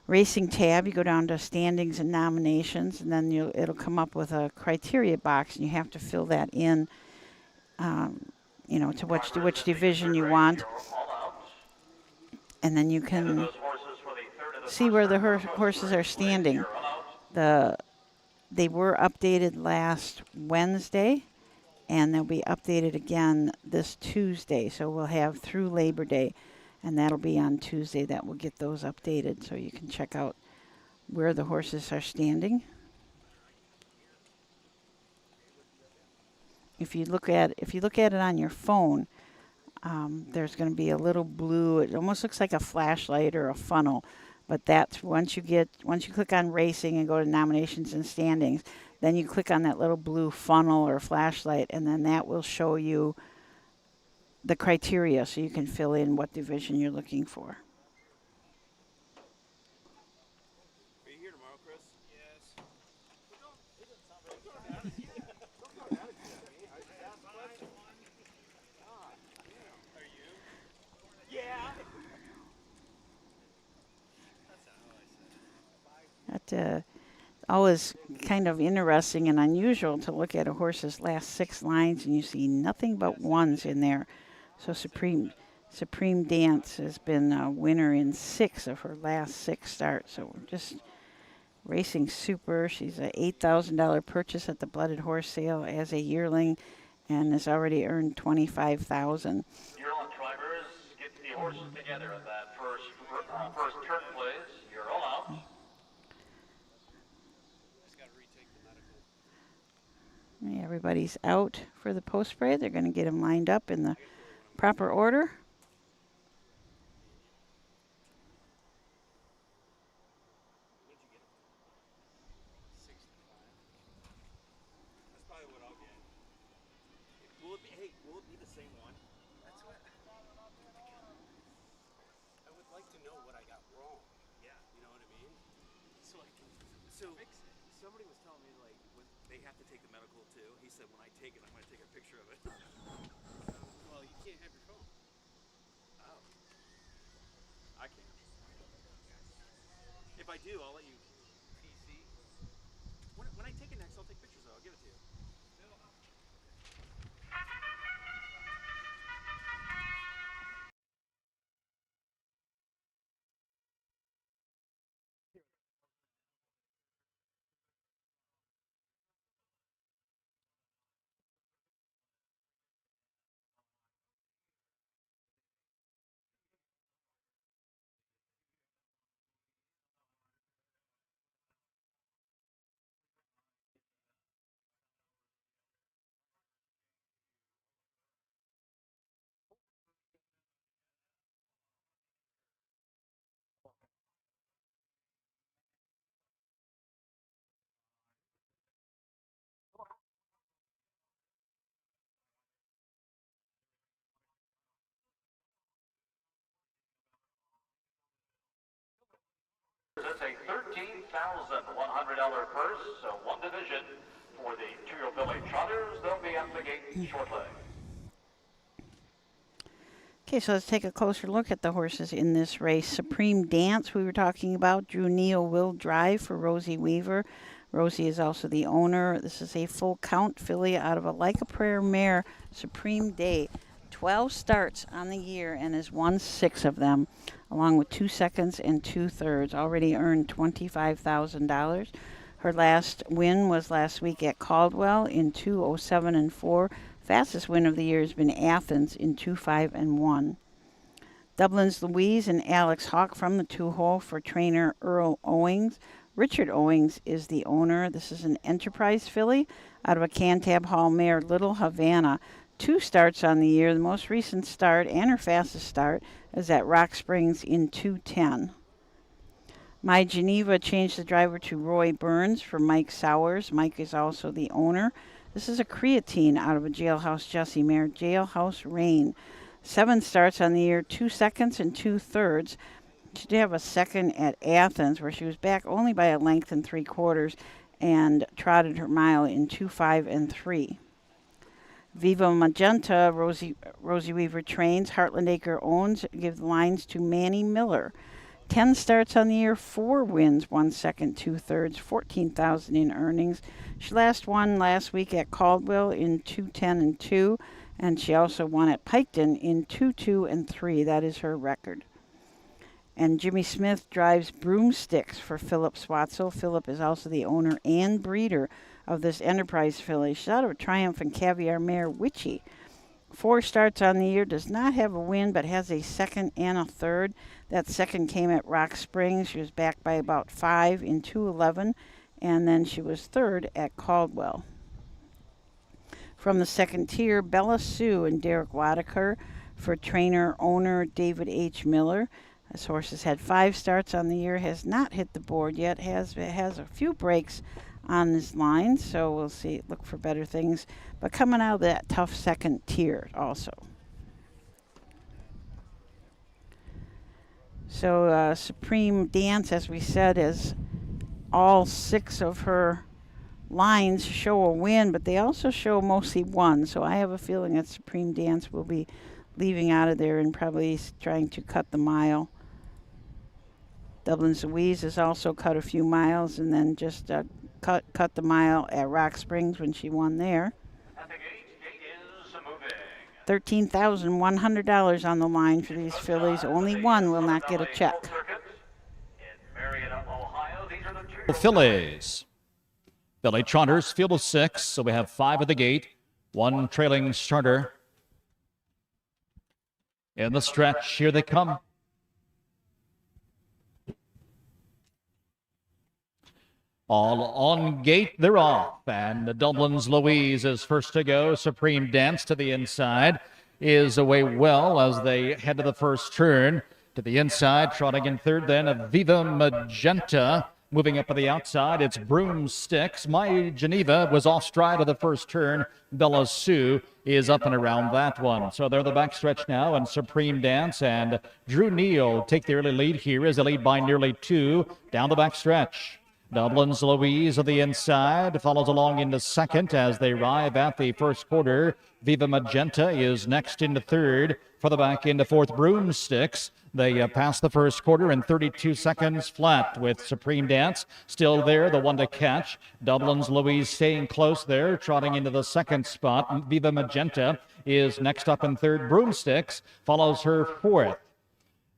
racing tab, you go down to standings and nominations, and then it'll come up with a criteria box, and you have to fill that in, to which division you want, and then you can see where the horses are standing. They were updated last Wednesday, and they'll be updated again this Tuesday. So we'll have through Labor Day, and that'll be on Tuesday that we'll get those updated, so you can check out where the horses are standing. If you look at it on your phone, there's going to be a little blue. It almost looks like a flashlight or a funnel, but that's once you click on racing and go to nominations and standings. Then you click on that little blue funnel or flashlight, and then that will show you the criteria so you can fill in what division you're looking for. Are you here tomorrow, Chris? Yes. Are you? Yeah. That always kind of interesting and unusual to look at a horse's last 6 lines and you see nothing but ones in there. So Supreme Dance has been a winner in 6 of her last 6 starts. So we're just racing super. She's an $8,000 purchase at the Blooded Horse Sale as a yearling and has already earned $25,000. Yearling drivers, get the horses together in that first turn, please. You're all out. Everybody's out for the post spray. They're going to get them lined up in the proper order. That's probably what I'll get. Will it be the same one? That's what I would like to know what I got wrong. Yeah. You know what I mean? So I can fix it. Somebody was telling me like when they have to take the medical too. He said when I take it, I'm going to take a picture of it. Well, you can't have your phone. Oh. I can. If I do, I'll let you. PC. When I take it next, I'll take pictures of it. I'll give it to you. It's a $13,100 purse, so one division for the 2-year-old filly trotters. They'll be at the gate shortly. Okay, so let's take a closer look at the horses in this race. Supreme Dance, we were talking about. Drew Neal will drive for Rosie Weaver. Rosie is also the owner. This is a full count filly out of a Like a Prayer mare, Supreme Day. 12 starts on the year and has won 6 of them, along with 2 seconds and 2/3. Already earned $25,000. Her last win was last week at Caldwell in 2:07 and 4. Fastest win of the year has been Athens in 2:05 and 1. Dublin's Louise and Alex Hawk from the 2-hole for trainer Earl Owings. Richard Owings is the owner. This is an Enterprise filly out of a Cantab Hall mare, Little Havana. 2 starts on the year. The most recent start and her fastest start is at Rock Springs in 2:10. My Geneva changed the driver to Roy Burns for Mike Sowers. Mike is also the owner. This is a creatine out of a Jailhouse Jessie mare, Jailhouse Rain. 7 starts on the year, 2 seconds and 2/3. She did have a second at Athens where she was back only by a length and 3/4 and trotted her mile in 2:05 and 3. Viva Magenta, Rosie Weaver trains. Heartland Acre owns. Give the lines to Manny Miller. 10 starts on the year, 4 wins, 1 second, 2/3, $14,000 in earnings. She last won last week at Caldwell in 2:10 and 2, and she also won at Piketon in 2:2 and 3. That is her record. And Jimmy Smith drives Broomsticks for Philip Swatzel. Philip is also the owner and breeder of this Enterprise filly. She's out of a Triumph and Caviar mare, Witchy. 4 starts on the year, does not have a win, but has a second and a third. That second came at Rock Springs. She was back by about 5 in 2:11, and then she was third at Caldwell. From the second tier, Bella Sue and Derek Wadaker for trainer-owner David H. Miller. This horse has had 5 starts on the year, has not hit the board yet, has a few breaks on his line, so we'll see, look for better things, but coming out of that tough second tier also. So Supreme Dance, as we said, is all 6 of her lines show a win, but they also show mostly 1, so I have a feeling that Supreme Dance will be leaving out of there and probably trying to cut the mile. Dublin's Louise has also cut a few miles and then just cut the mile at Rock Springs when she won there. At the gate is moving. $13,100 on the line for these fillies. Only one will not get a check. In Marietta, Ohio, these are the The fillies. Filly trotters, field of 6, so we have 5 at the gate, 1 trailing starter. In the stretch, here they come. All on gate, they're off, and the Dublin's Louise is first to go. Supreme Dance to the inside is away well as they head to the first turn. To the inside, trotting in third, then a Viva Magenta. Moving up to the outside, it's Broomsticks. My Geneva was off stride of the first turn. Bella Sue is up and around that one. So they're the backstretch now, and Supreme Dance and Drew Neal take the early lead here as they lead by nearly 2 down the backstretch. Dublin's Louise on the inside follows along into second as they arrive at the first quarter. Viva Magenta is next into third. For the back into fourth, Broomsticks. They pass the first quarter in 32 seconds flat with Supreme Dance still there, the one to catch. Dublin's Louise staying close there, trotting into the second spot. Viva Magenta is next up in third. Broomsticks follows her fourth.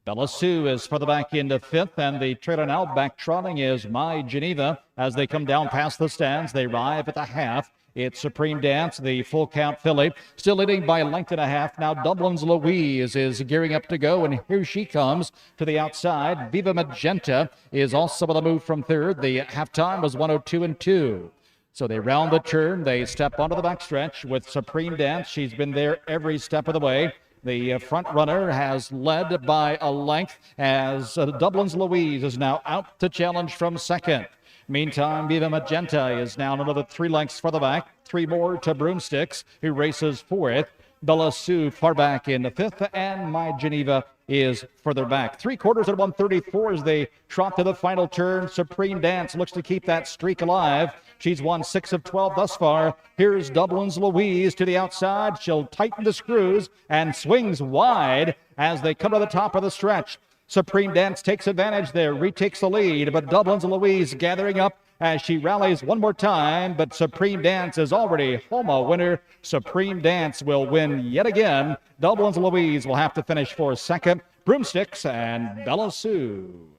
Bella Sue is for the back into fifth, and the trailer now back trotting is My Geneva. As they come down past the stands, they arrive at the half. It's Supreme Dance, the full count filly, still leading by a length and a half. Now Dublin's Louise is gearing up to go, and here she comes to the outside. Viva Magenta is also on the move from third. The halftime was 1:02 and 2. So they round the turn. They step onto the backstretch with Supreme Dance. She's been there every step of the way. The front runner has led by a length as Dublin's Louise is now out to challenge from second. Meantime, Viva Magenta is now another 3 lengths for the back. 3 more to Broomsticks, who races fourth. Bella Sue far back in the fifth, and My Geneva is further back. 3/4 at 134 as they trot to the final turn. Supreme Dance looks to keep that streak alive. She's won 6 of 12 thus far. Here's Dublin's Louise to the outside. She'll tighten the screws and swings wide as they come to the top of the stretch. Supreme Dance takes advantage there, retakes the lead, but Dublin's Louise gathering up as she rallies one more time, but Supreme Dance is already home a winner. Supreme Dance will win yet again. Dublin's Louise will have to finish for second. Broomsticks and Bella Sue.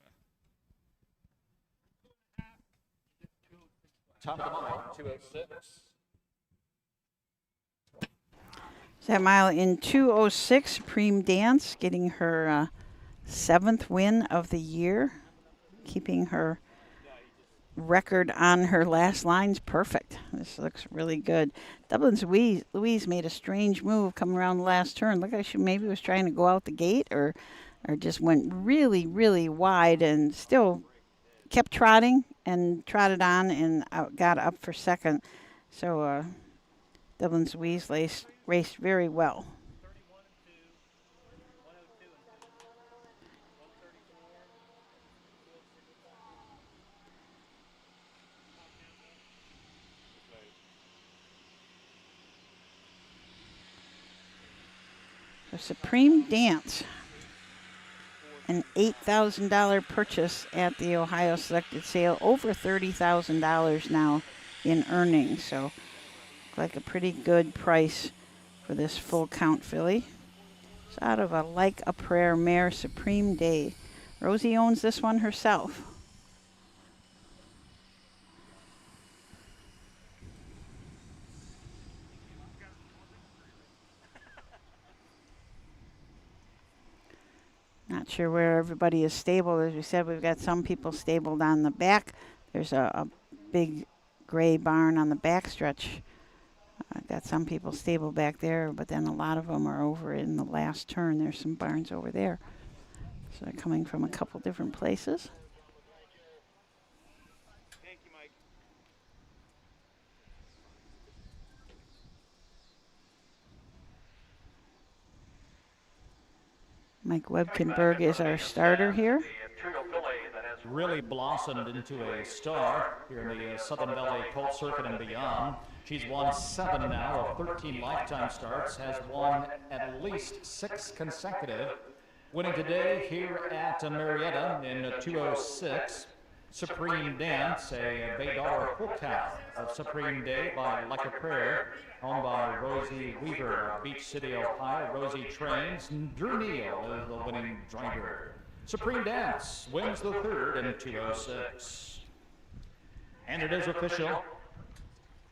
Top of the mile, 206. That mile in 2:06, Supreme Dance getting her 7th win of the year, keeping her record on her last lines perfect. This looks really good. Dublin's Louise made a strange move coming around the last turn. Looked like she maybe was trying to go out the gate or just went really, really wide and still kept trotting and trotted on and got up for second. So Dublin's Louise raced very well. So Supreme Dance, an $8,000 purchase at the Ohio Selected Sale, over $30,000 now in earnings. So like a pretty good price for this full count filly. It's out of a Like a Prayer mare, Supreme Day. Rosie owns this one herself. Not sure where everybody is stabled. As we said, we've got some people stabled on the back. There's a big gray barn on the back stretch. Got some people stabled back there, but then a lot of them are over in the last turn. There's some barns over there. So they're coming from a couple different places. Thank you, Mike. Mike Webkenberg is our starter here. Really blossomed into a star here in the Southern Valley Colt Circuit and beyond. She's won 7 now of 13 lifetime starts, has won at least 6 consecutive. Winning today here at Marietta in 2:06. Supreme Dance, a Bay Dollar full count of Supreme Day by Like a Prayer, owned by Rosie Weaver of Beach City, Ohio. Rosie trains. Drew Neal is the winning driver. Supreme Dance wins the third in 2:06. And it is official.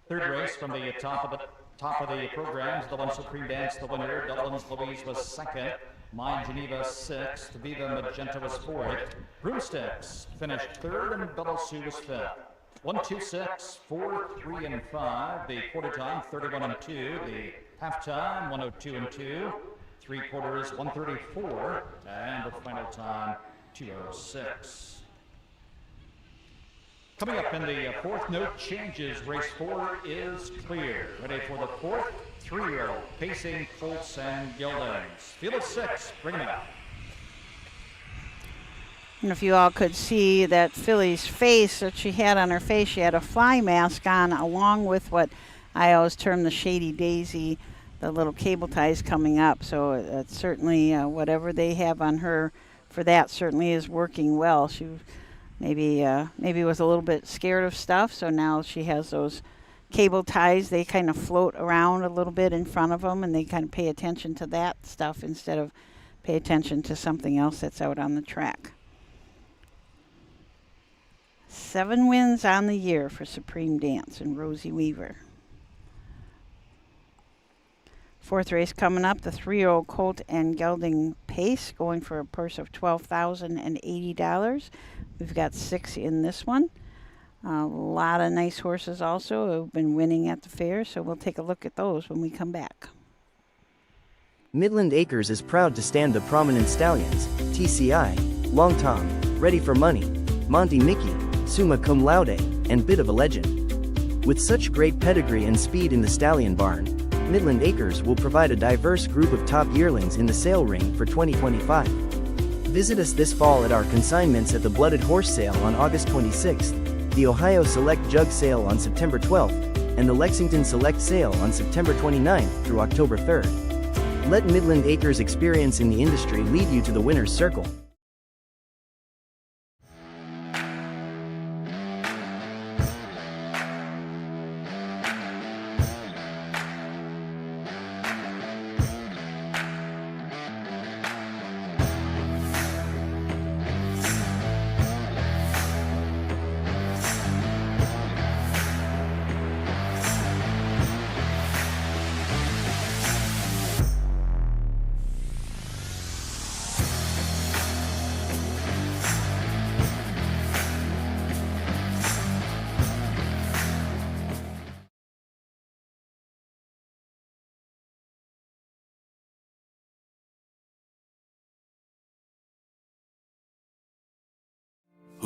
Third race from the top of the programs. Dublin Supreme Dance, the winner. Dublin's Louise was second. Mine Geneva sixth. Viva Magenta was fourth. Broomsticks finished third, and Bella Sue was fifth. 1, 2, 6, 4, 3, and 5. The quarter time 31 and 2. The half time 102 and 2. 3/4 134, and the final time 2:06. Coming up in the fourth, no changes. Race 4 is clear. Ready for the fourth, 3-year-old pacing colts and geldings. Field of 6, bring them out. And if you all could see that filly's face that she had on her face, she had a fly mask on along with what I always term the Shady Daisy, the little cable ties coming up. So it's certainly whatever they have on her for that certainly is working well. She maybe was a little bit scared of stuff, so now she has those cable ties. They kind of float around a little bit in front of them, and they kind of pay attention to that stuff instead of pay attention to something else that's out on the track. 7 wins on the year for Supreme Dance and Rosie Weaver. Fourth race coming up, the 3-year-old colt and gelding pace, going for a purse of $12,080. We've got 6 in this one. A lot of nice horses also who have been winning at the fair, so we'll take a look at those when we come back. Midland Acres is proud to stand the prominent stallions, TCI, Long Tom, Ready for Money, Monty Mickey, Summa Cum Laude, and Bit of a Legend. With such great pedigree and speed in the stallion barn, Midland Acres will provide a diverse group of top yearlings in the sale ring for 2025. Visit us this fall at our consignments at the Blooded Horse Sale on August 26th, the Ohio Select Jug Sale on September 12th, and the Lexington Select Sale on September 29th through October 3rd. Let Midland Acres' experience in the industry lead you to the winner's circle.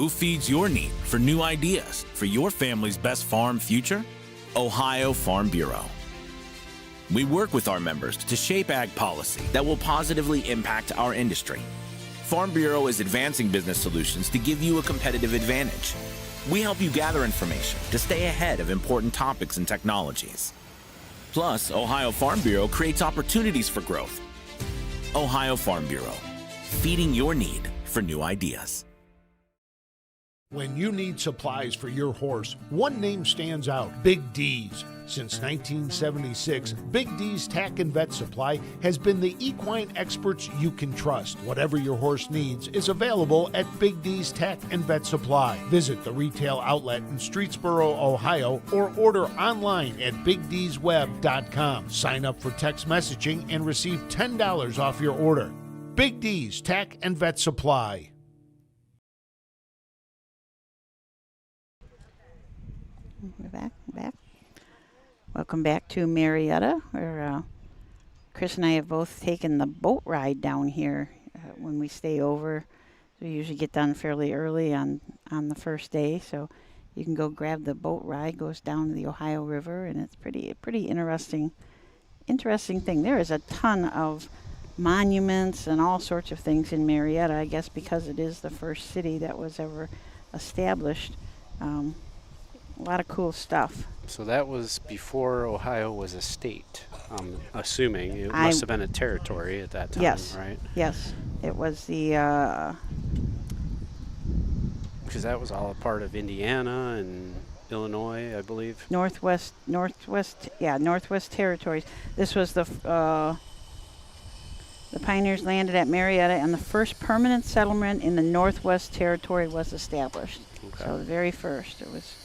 Who feeds your need for new ideas for your family's best farm future? Ohio Farm Bureau. We work with our members to shape ag policy that will positively impact our industry. Farm Bureau is advancing business solutions to give you a competitive advantage. We help you gather information to stay ahead of important topics and technologies. Plus, Ohio Farm Bureau creates opportunities for growth. Ohio Farm Bureau, feeding your need for new ideas. When you need supplies for your horse, one name stands out: Big D's. Since 1976, Big D's Tack and Vet Supply has been the equine experts you can trust. Whatever your horse needs is available at Big D's Tack and Vet Supply. Visit the retail outlet in Streetsboro, Ohio, or order online at BigD'sWeb.com. Sign up for text messaging and receive $10 off your order. Big D's Tack and Vet Supply. We're back. Welcome back to Marietta, where Chris and I have both taken the boat ride down here when we stay over. We usually get done fairly early on the first day, so you can go grab the boat ride. Goes down to the Ohio River, and it's pretty interesting thing. There is a ton of monuments and all sorts of things in Marietta, I guess because it is the first city that was ever established. A lot of cool stuff. So that was before Ohio was a state. I'm assuming it must have been a territory at that time, yes, right? Yes, it was the. Because that was all a part of Indiana and Illinois, I believe. Northwest Territories. This was the pioneers landed at Marietta, and the first permanent settlement in the Northwest Territory was established. Okay. So the very first, it was.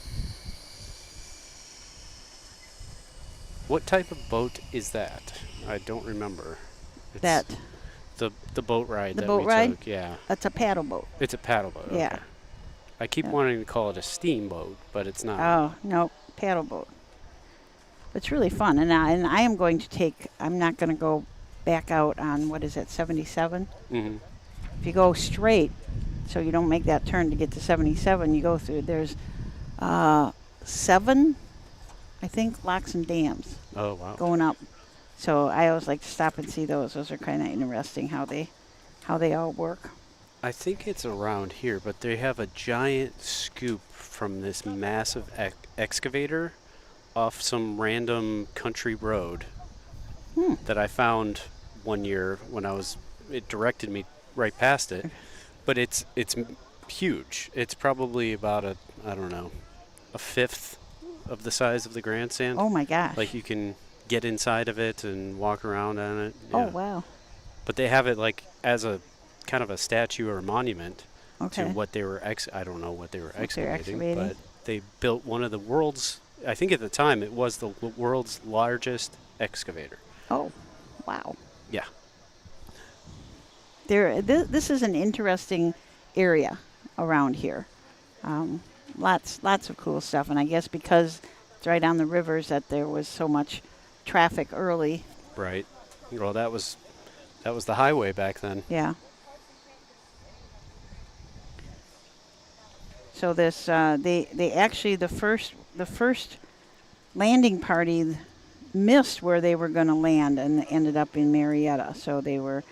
What type of boat is that? I don't remember. It's That. The boat ride The that boat we ride? took, yeah. It's a paddle boat. It's a paddle boat. Yeah. Okay. I keep wanting to call it a steamboat, but it's not. Oh, no, paddle boat. It's really fun, and I am going to take. I'm not going to go back out on what is it, 77. Mm-hmm. If you go straight, so you don't make that turn to get to 77, you go through. There's 7, I think, locks and dams. Oh wow. Going up. So I always like to stop and see those. Those are kind of interesting how they all work. I think it's around here, but they have a giant scoop from this massive excavator off some random country road that I found one year when it directed me right past it. But it's huge. It's probably about a fifth of the size of the grandstand. Oh my gosh. Like you can get inside of it and walk around on it. Oh Yeah. wow. But they have it like as a kind of a statue or a monument Okay. to what they were I don't know what they were they're excavating, excavating. but they built one of the world's, I think at the time it was the world's largest excavator. Oh, wow. Yeah. This is an interesting area around here. Lots of cool stuff, and I guess because it's right on the rivers that there was so much traffic early. Right. Well, that was the highway back then. Yeah. So this they actually the first landing party missed where they were going to land and ended up in Marietta. So they were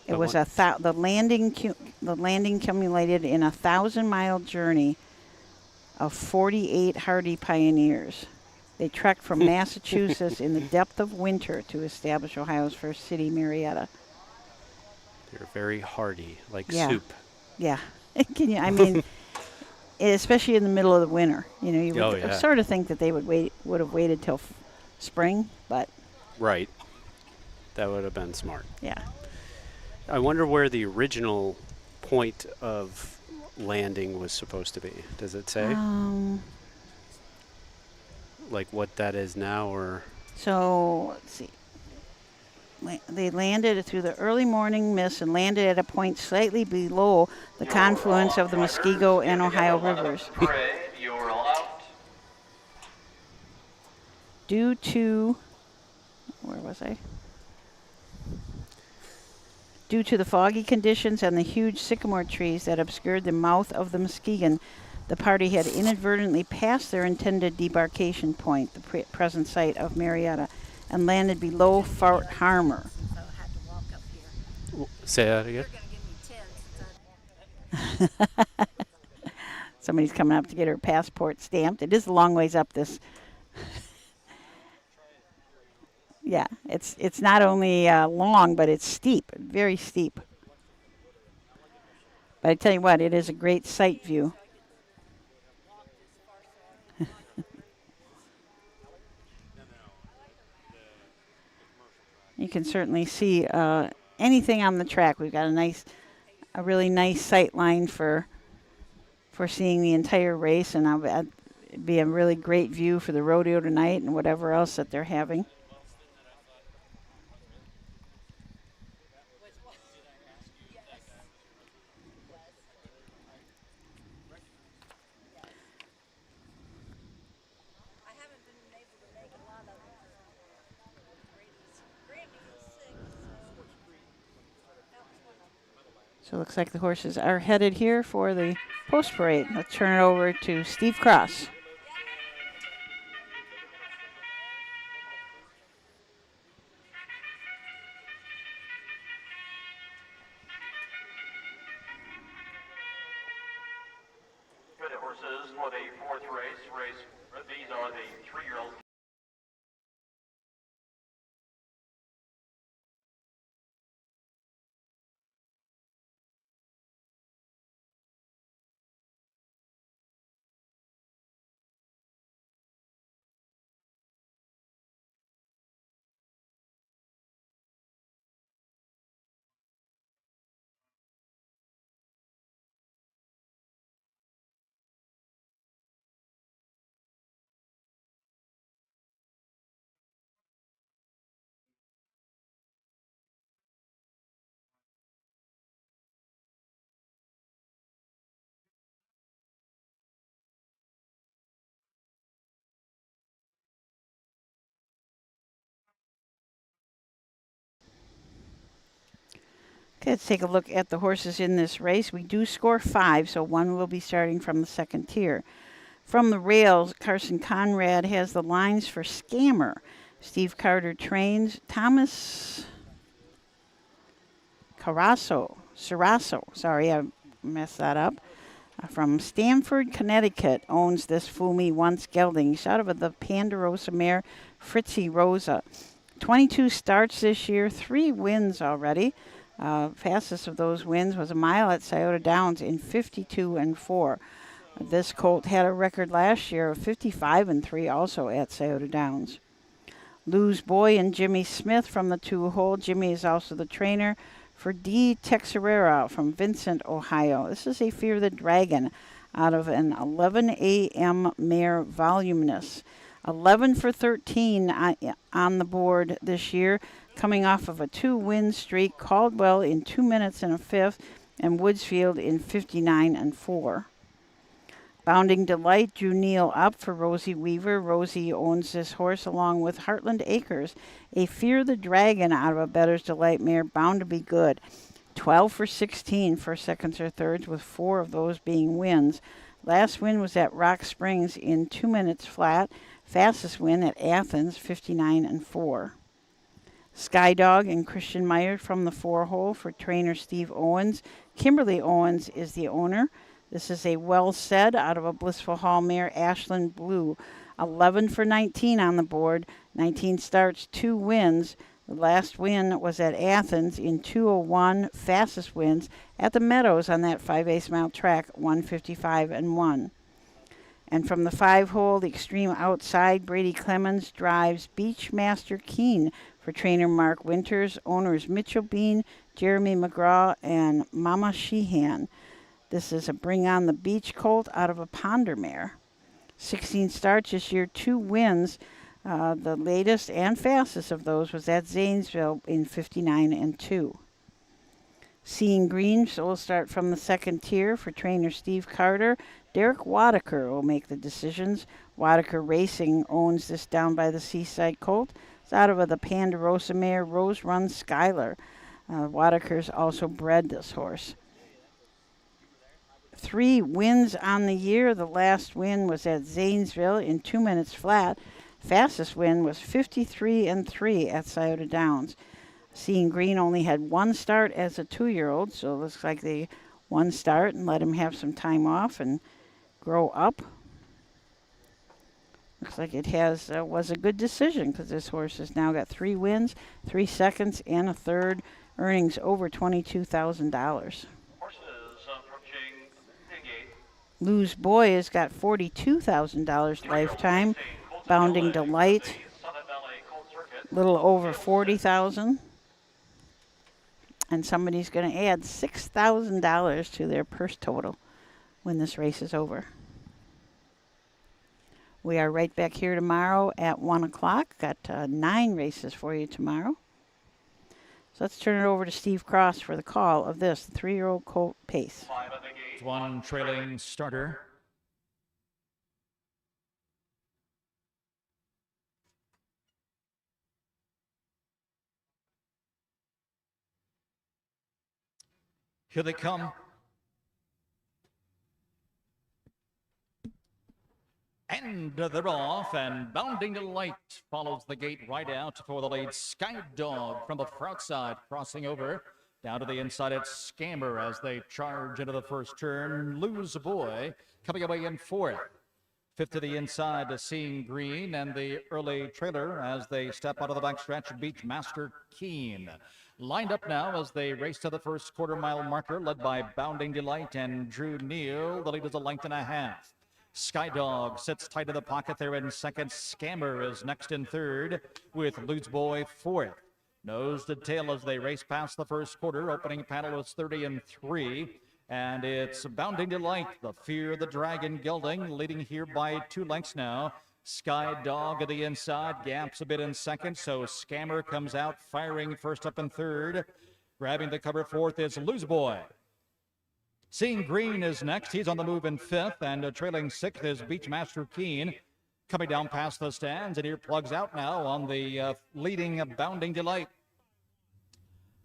it was the landing culminated in a 1,000-mile journey of 48 hardy pioneers. They trekked from Massachusetts in the depth of winter to establish Ohio's first city, Marietta. They're very hardy, like Yeah. soup. Yeah. Can you? I mean, especially in the middle of the winter. You know, you would sort of think that they would have waited till spring, but. Right. That would have been smart. Yeah. I wonder where the original point of landing was supposed to be. Does it say? Like what that is now, or? So let's see. They landed through the early morning mist and landed at a point slightly below the confluence of the Muskego and Ohio rivers. Due to, where was I? Due to the foggy conditions and the huge sycamore trees that obscured the mouth of the Muskegon, the party had inadvertently passed their intended debarkation point, the present site of Marietta, and landed below Fort Harmer. Say that again. Somebody's coming up to get her passport stamped. It is a long ways up this. Yeah, it's not only long, but it's steep, very steep. But I tell you what, it is a great sight view. You can certainly see anything on the track. We've got a really nice sight line for seeing the entire race, and it'd be a really great view for the rodeo tonight and whatever else that they're having. So it looks like the horses are headed here for the post parade. Let's turn it over to Steve Cross. Good horses for the fourth race. These are the 3-year-old. Okay, let's take a look at the horses in this race. We do score 5, so one will be starting from the second tier. From the rails, Carson Conrad has the lines for Scammer. Steve Carter trains Thomas Carasso. Sorry, I messed that up. From Stamford, Connecticut, owns this Fool Me Once gelding. He's out of the Ponderosa mare Fritzy Rosa. 22 starts this year, 3 wins already. Fastest of those wins was a mile at Scioto Downs in 52-4. This colt had a record last year of 55-3 also at Scioto Downs. Lou's Boy and Jimmy Smith from the 2-hole. Jimmy is also the trainer for D. Texerera from Vincent, Ohio. This is a Fear the Dragon out of an 11 a.m. mare Voluminous. 11 for 13 on the board this year, coming off of a 2-win streak. Caldwell in 2 minutes and a fifth, and Woodsfield in 59-4. Bounding Delight drew Neil up for Rosie Weaver. Rosie owns this horse along with Heartland Acres, a Fear the Dragon out of a Better's Delight mare, bound to be good. 12 for 16 for seconds or thirds, with 4 of those being wins. Last win was at Rock Springs in 2 minutes flat. Fastest win at Athens, 59-4. Skydog and Christian Meyer from the 4-hole for trainer Steve Owens. Kimberly Owens is the owner. This is a Well Said out of a Blissful Hall mare, Ashland Blue. 11 for 19 on the board. 19 starts, 2 wins. The last win was at Athens in 2:01. Fastest wins at the Meadows on that 5/8 mile track, 155-1. And from the 5-hole, the extreme outside, Brady Clemens drives Beachmaster Keen for trainer Mark Winters, owners Mitchell Bean, Jeremy McGraw, and Mama Sheehan. This is a Bring on the Beach colt out of a Ponder mare. 16 starts this year, 2 wins. The latest and fastest of those was at Zanesville in 59-2. Seeing Green, so we'll start from the second tier for trainer Steve Carter. Derek Wadaker will make the decisions. Wadaker Racing owns this Down by the Seaside colt. It's out of the Ponderosa mare Rose Run Skylar. Watakers also bred this horse. 3 wins on the year. The last win was at Zanesville in 2 minutes flat. Fastest win was 53-3 at Scioto Downs. Seeing Green only had 1 start as a 2-year-old, so it looks like they 1 start and let him have some time off and grow up. Looks like it was a good decision because this horse has now got 3 wins, 3 seconds, and a third, earnings over $22,000. Lou's Boy has got $42,000 lifetime. Bounding Delight, little over $40,000. And somebody's going to add $6,000 to their purse total when this race is over. We are right back here tomorrow at 1 o'clock. Got 9 races for you tomorrow. So let's turn it over to Steve Cross for the call of this 3-year-old colt Pace. 1 trailing starter. Here they come. And they're off, and Bounding Delight follows the gate right out for the lead. Sky Dog from the front side, crossing over. Down to the inside, it's Scammer as they charge into the first turn. Lou's Boy coming away in 4th. 5th to the inside to Seeing Green, and the early trailer as they step out of the backstretch, Beachmaster Keen. Lined up now as they race to the first quarter-mile marker, led by Bounding Delight and Drew Neal. The lead is a length and a half. Sky Dog sits tight in the pocket there in second. Scammer is next in third, with Lou's Boy 4th. Nose to tail as they race past the first quarter. Opening panel is 30-3. And it's Bounding Delight, the Fear of the Dragon gelding, leading here by 2 lengths now. Sky Dog at the inside, gaps a bit in second, so Scammer comes out firing first up in third. Grabbing the cover 4th is Lou's Boy. Seeing Green is next. He's on the move in 5th, and trailing 6th is Beachmaster Keen. Coming down past the stands, and here plugs out now on the leading Bounding Delight.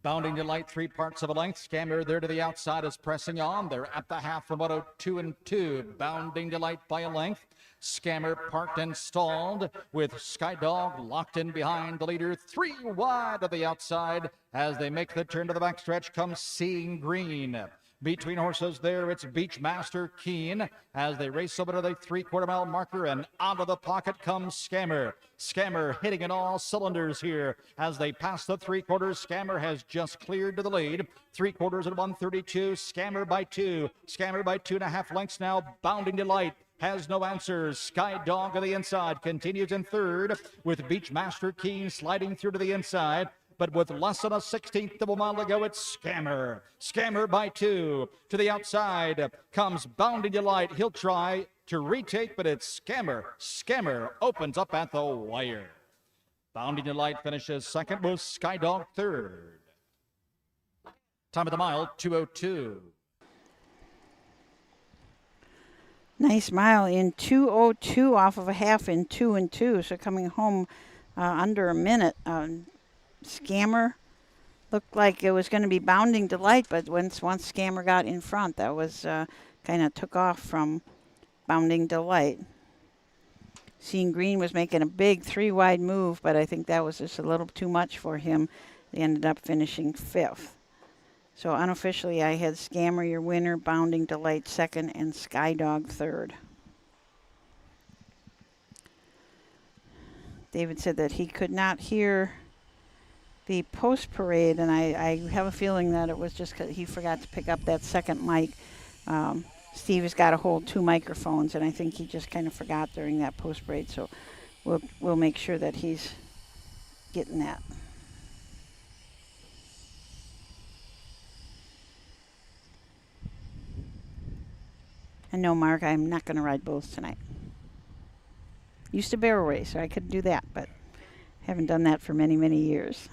Bounding Delight, 3 parts of a length. Scammer there to the outside is pressing on. They're at the half from 102-2. Bounding Delight by a length. Scammer parked and stalled with Sky Dog locked in behind the leader. 3 wide of the outside as they make the turn to the backstretch comes Seeing Green. Between horses there, it's Beachmaster Keen as they race over to the 3/4-mile marker, and out of the pocket comes Scammer. Scammer hitting in all cylinders here as they pass the 3/4. Scammer has just cleared to the lead. 3/4 at 132. Scammer by 2. Scammer by 2.5 lengths now. Bounding Delight has no answers. Sky Dog on the inside continues in third with Beachmaster Keen sliding through to the inside. But with less than a 16th of a mile to go, it's Scammer. Scammer by 2. To the outside comes Bounding Delight. He'll try to retake, but it's Scammer. Scammer opens up at the wire. Bounding Delight finishes second with Sky Dog third. Time of the mile, 2:02. Nice mile in 2:02 off of a half in 2-2. So coming home under a minute. Scammer looked like it was going to be Bounding Delight, but once Scammer got in front, that was kind of took off from Bounding Delight. Seeing Green was making a big 3-wide move, but I think that was just a little too much for him. They ended up finishing 5th. So unofficially, I had Scammer your winner, Bounding Delight second, and Sky Dog third. David said that he could not hear the post parade, and I have a feeling that it was just because he forgot to pick up that second mic. Steve has got to hold 2 microphones, and I think he just kind of forgot during that post parade. So we'll make sure that he's getting that. And no, Mark, I'm not going to ride bulls tonight. Used to barrel race, so I could do that, but haven't done that for many, many years.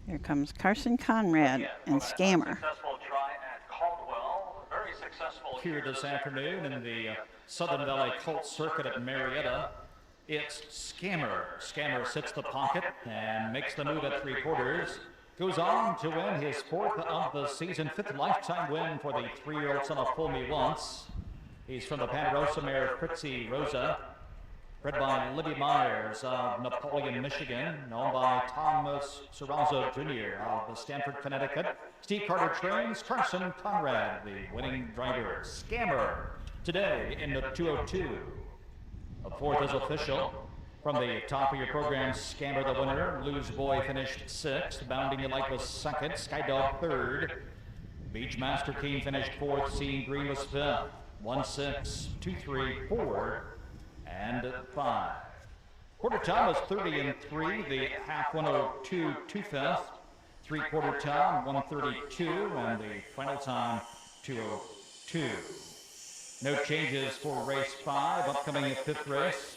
Here comes Carson Conrad and Scammer. Successful try at Caldwell. Very successful Here this afternoon in the Southern Valley Colt Circuit at Marietta. It's Scammer. Scammer sits the pocket and makes the move at 3/4. Goes on to win his 4th of the season, 5th lifetime win for the 3-year-old son of Fool Me Once. He's from the Ponderosa mare Fritzy Rosa, bred by Libby Myers of Napoleon, Michigan, owned by Thomas Serrazzo Jr. of Stamford, Connecticut. Steve Carter trains Carson Conrad, the winning driver. Scammer today in the 202. A 4th is official. From the top of your program, Scammer the winner. Lose Boy finished 6th. Bounding Your Light was 2nd. Skydog 3rd. Beachmaster King finished 4th. Seeing Green was 5th. 1, 6, 2, 3, 4, and 5. Quarter time was 30-3. The half 102, 2/5. 3/4 time 132, and the final time 2:02. No changes for race 5. Upcoming 5th race.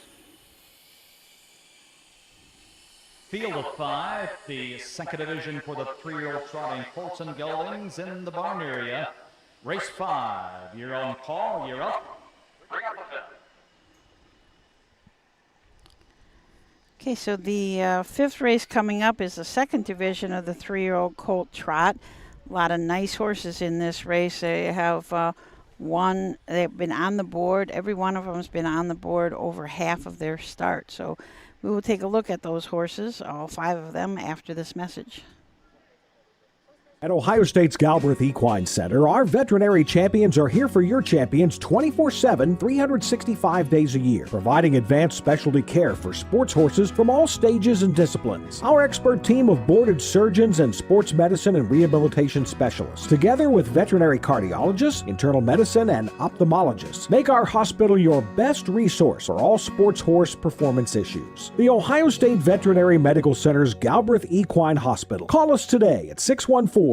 Field of 5, the 2nd division for the 3-year-old trotting colts and geldings in the barn area. Race 5, you're on call, you're up. Bring up the 5th. Okay, so the 5th race coming up is the 2nd division of the 3-year-old colt trot. A lot of nice horses in this race. They have they've been on the board. Every one of them has been on the board over half of their start. So we will take a look at those horses, all 5 of them, after this message. At Ohio State's Galbraith Equine Center, our veterinary champions are here for your champions 24/7, 365 days a year, providing advanced specialty care for sports horses from all stages and disciplines. Our expert team of boarded surgeons and sports medicine and rehabilitation specialists, together with veterinary cardiologists, internal medicine, and ophthalmologists, make our hospital your best resource for all sports horse performance issues. The Ohio State Veterinary Medical Center's Galbraith Equine Hospital. Call us today at 614-292-6661.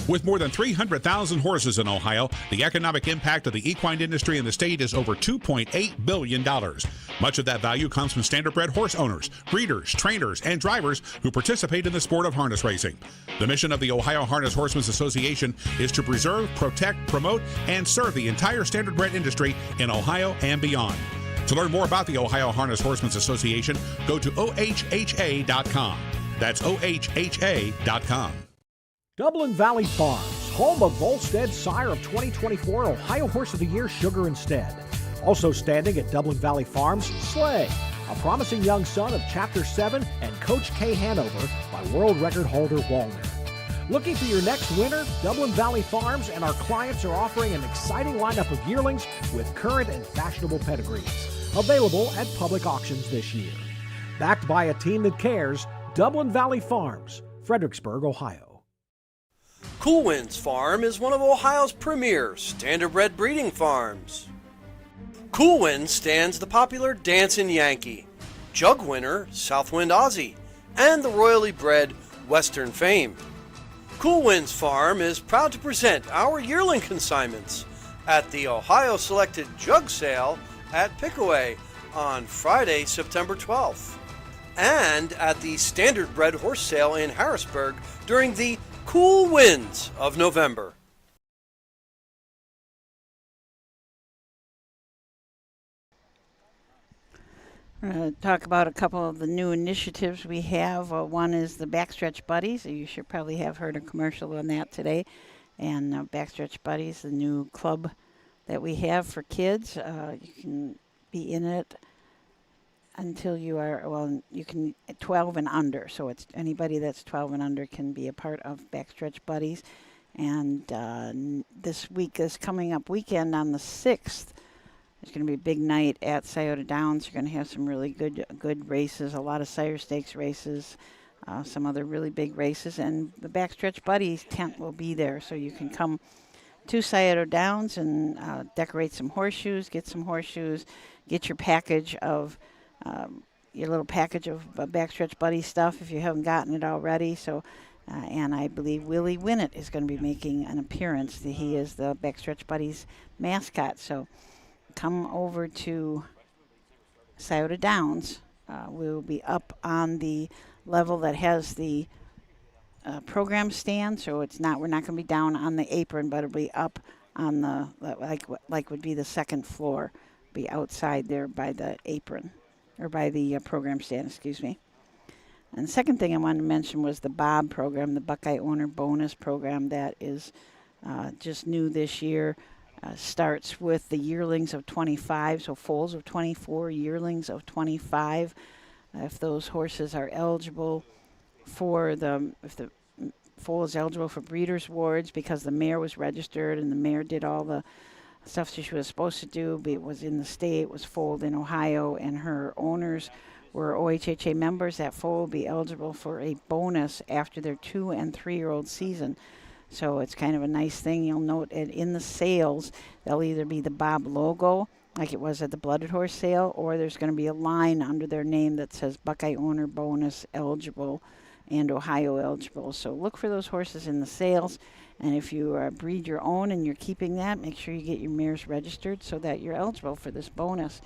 With more than 300,000 horses in Ohio, the economic impact of the equine industry in the state is over $2.8 billion. Much of that value comes from standardbred horse owners, breeders, trainers, and drivers who participate in the sport of harness racing. The mission of the Ohio Harness Horsemen's Association is to preserve, protect, promote, and serve the entire standardbred industry in Ohio and beyond. To learn more about the Ohio Harness Horsemen's Association, go to ohha.com. That's ohha.com. Dublin Valley Farms, home of Volstead Sire of 2024 Ohio Horse of the Year Sugar Instead. Also standing at Dublin Valley Farms, Slay, a promising young son of Chapter 7 and Coach K Hanover by world record holder Wallner. Looking for your next winner? Dublin Valley Farms and our clients are offering an exciting lineup of yearlings with current and fashionable pedigrees. Available at public auctions this year. Backed by a team that cares, Dublin Valley Farms, Fredericksburg, Ohio. Cool Winds Farm is one of Ohio's premier standardbred breeding farms. Cool Winds stands the popular Dancin' Yankee, Jug winner Southwind Aussie, and the royally bred Western Fame. Cool Winds Farm is proud to present our yearling consignments at the Ohio Selected Jug Sale at Pickaway on Friday, September 12th, and at the Standardbred Horse Sale in Harrisburg during the Cool Winds of November. We're going to talk about a couple of the new initiatives we have. One is the Backstretch Buddies. You should probably have heard a commercial on that today. And Backstretch Buddies, the new club that we have for kids. You can be in it until you are, well, you can 12 and under. So it's anybody that's 12 and under can be a part of Backstretch Buddies. And this week is coming up weekend on the 6th. It's going to be a big night at Scioto Downs. You're going to have some really good races, a lot of Sire Stakes races, some other really big races. And the Backstretch Buddies tent will be there. So you can come to Scioto Downs and decorate some horseshoes, get your package of your little package of Backstretch Buddy stuff if you haven't gotten it already. So, and I believe Willie Winnett is going to be making an appearance. He is the Backstretch Buddies mascot. So come over to Scioto Downs. We'll be up on the level that has the program stand. So it's not, we're not going to be down on the apron, but it'll be up on the, like would be the second floor, be outside there by the apron, or by the program stand, excuse me. And the second thing I wanted to mention was the Bob program, the Buckeye Owner Bonus program that is just new this year. Starts with the yearlings of 25, so foals of 24, yearlings of 25. If those horses are eligible for if the foal is eligible for breeders' awards because the mare was registered and the mare did all the stuff she was supposed to do, it was in the state, was foaled in Ohio, and her owners were OHHA members, that foal will be eligible for a bonus after their 2- and 3-year-old season. So it's kind of a nice thing. You'll note it in the sales, there'll either be the Bob logo, like it was at the Blooded Horse sale, or there's going to be a line under their name that says Buckeye Owner Bonus eligible and Ohio eligible. So look for those horses in the sales. And if you breed your own and you're keeping that, make sure you get your mares registered so that you're eligible for this bonus.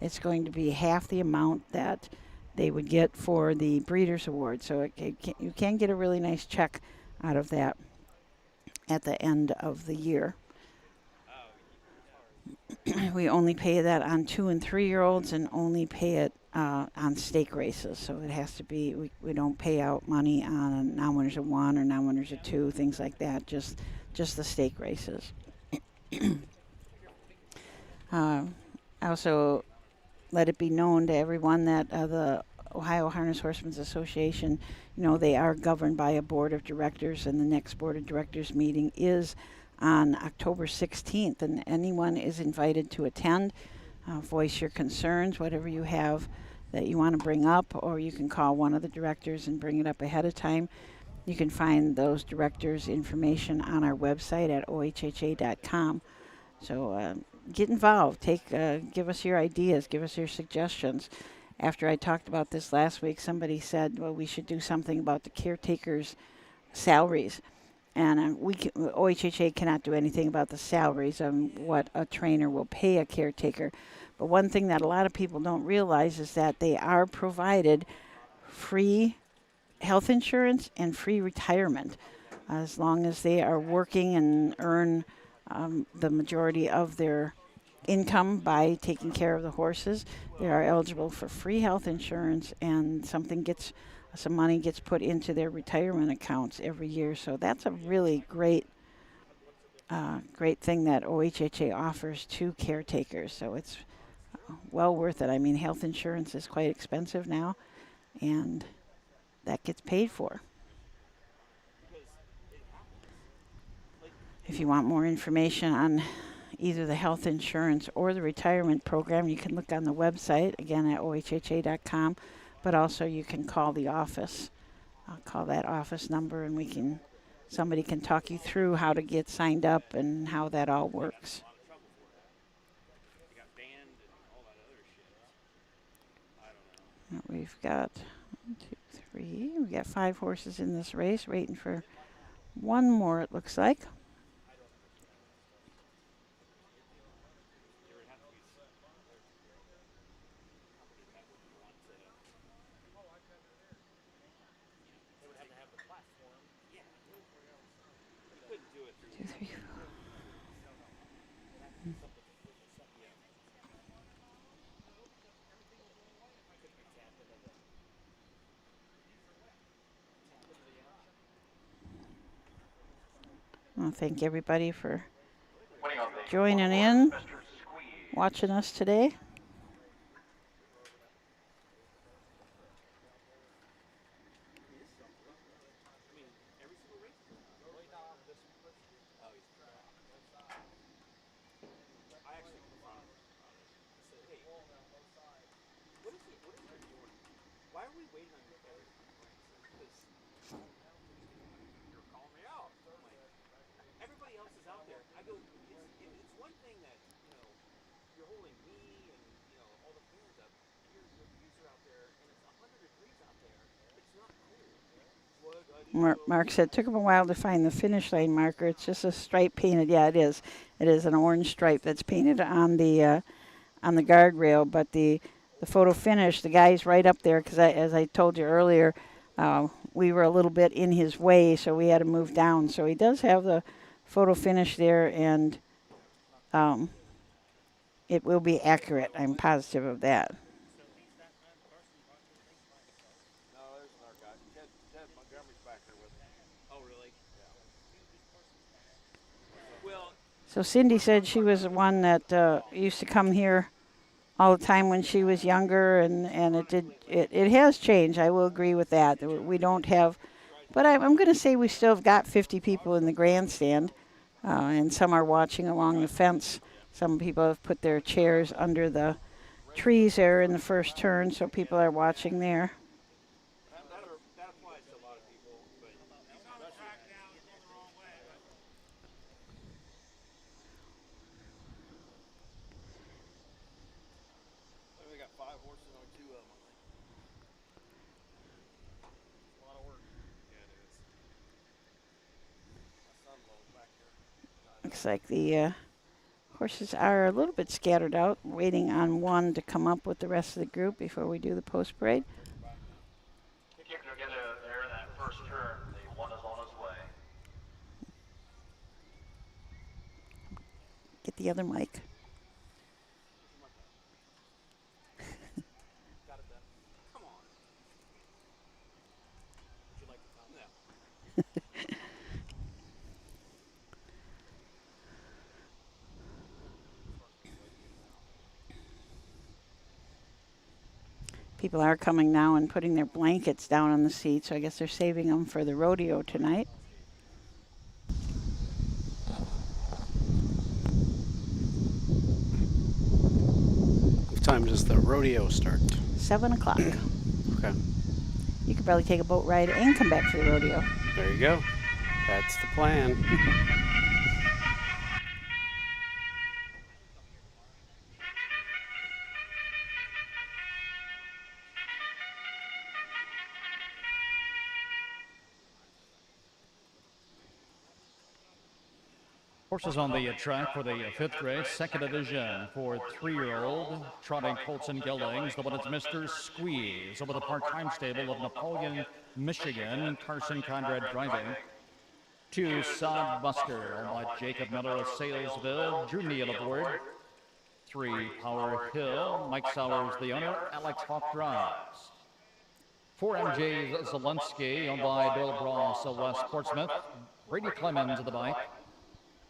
It's going to be half the amount that they would get for the Breeders' Award. So you can get a really nice check out of that at the end of the year. We only pay that on 2- and 3-year-olds and only pay it on stake races. So it has to be, we don't pay out money on non-winners of 1 or non-winners of 2, things like that, just the stake races. Also, let it be known to everyone that the Ohio Harness Horsemen's Association, they are governed by a board of directors, and the next board of directors meeting is on October 16th, and anyone is invited to attend. Voice your concerns, whatever you have that you want to bring up, or you can call one of the directors and bring it up ahead of time. You can find those directors' information on our website at ohha.com. So get involved. Give us your ideas. Give us your suggestions. After I talked about this last week, somebody said, well, we should do something about the caretakers' salaries. And OHHA cannot do anything about the salaries on what a trainer will pay a caretaker. But one thing that a lot of people don't realize is that they are provided free health insurance and free retirement as long as they are working and earn the majority of their income by taking care of the horses. They are eligible for free health insurance, and some money gets put into their retirement accounts every year. So that's a really great thing that OHHA offers to caretakers. So it's well worth it. I mean, health insurance is quite expensive now, and that gets paid for. If you want more information on either the health insurance or the retirement program, you can look on the website, again, at ohha.com, but also you can call the office. I'll call that office number, and somebody can talk you through how to get signed up and how that all works. We've got 1, 2, 3. We've got 5 horses in this race, waiting for one more, it looks like. I want to thank everybody for joining in, watching us today. Why are we waiting on you? Because you're calling me out. Everybody else is out there. I go, it's one thing that, you're holding me and, all the fans up. Your views are out there, Mark said, took him a while to find the finish line marker. It's just a stripe painted. Yeah, it is. It is an orange stripe that's painted on the guardrail. But the photo finish, the guy's right up there because, as I told you earlier, we were a little bit in his way, so we had to move down. So he does have the photo finish there, and it will be accurate. I'm positive of that. So Cindy said she was the one that used to come here all the time when she was younger, and it has changed. I will agree with that. We don't have, but I'm going to say we still have got 50 people in the grandstand, and some are watching along the fence. Some people have put their chairs under the trees there in the first turn, so people are watching there. Looks like the horses are a little bit scattered out, waiting on one to come up with the rest of the group before we do the post parade. Keep together there in that first turn. The one is on his way. Get the other mic. People are coming now and putting their blankets down on the seat, so I guess they're saving them for the rodeo tonight. What time does the rodeo start? 7 o'clock. Okay. You could probably take a boat ride and come back for the rodeo. There you go. That's the plan. Horses on the track for the fifth race, second division for 3-year-old, trotting colts and geldings. The one is Mr. Squeeze over the part-time stable of Napoleon, Michigan, Carson Conrad driving. 2, Sod Buster, owned by Jacob Miller of Salesville, Drew Neal aboard. 3, Power Hill, Mike Sowers the owner, Alex Hawk drives. 4, MJ Zelensky, owned by Doyle Bross of West Portsmouth, Brady Clemens of the bike.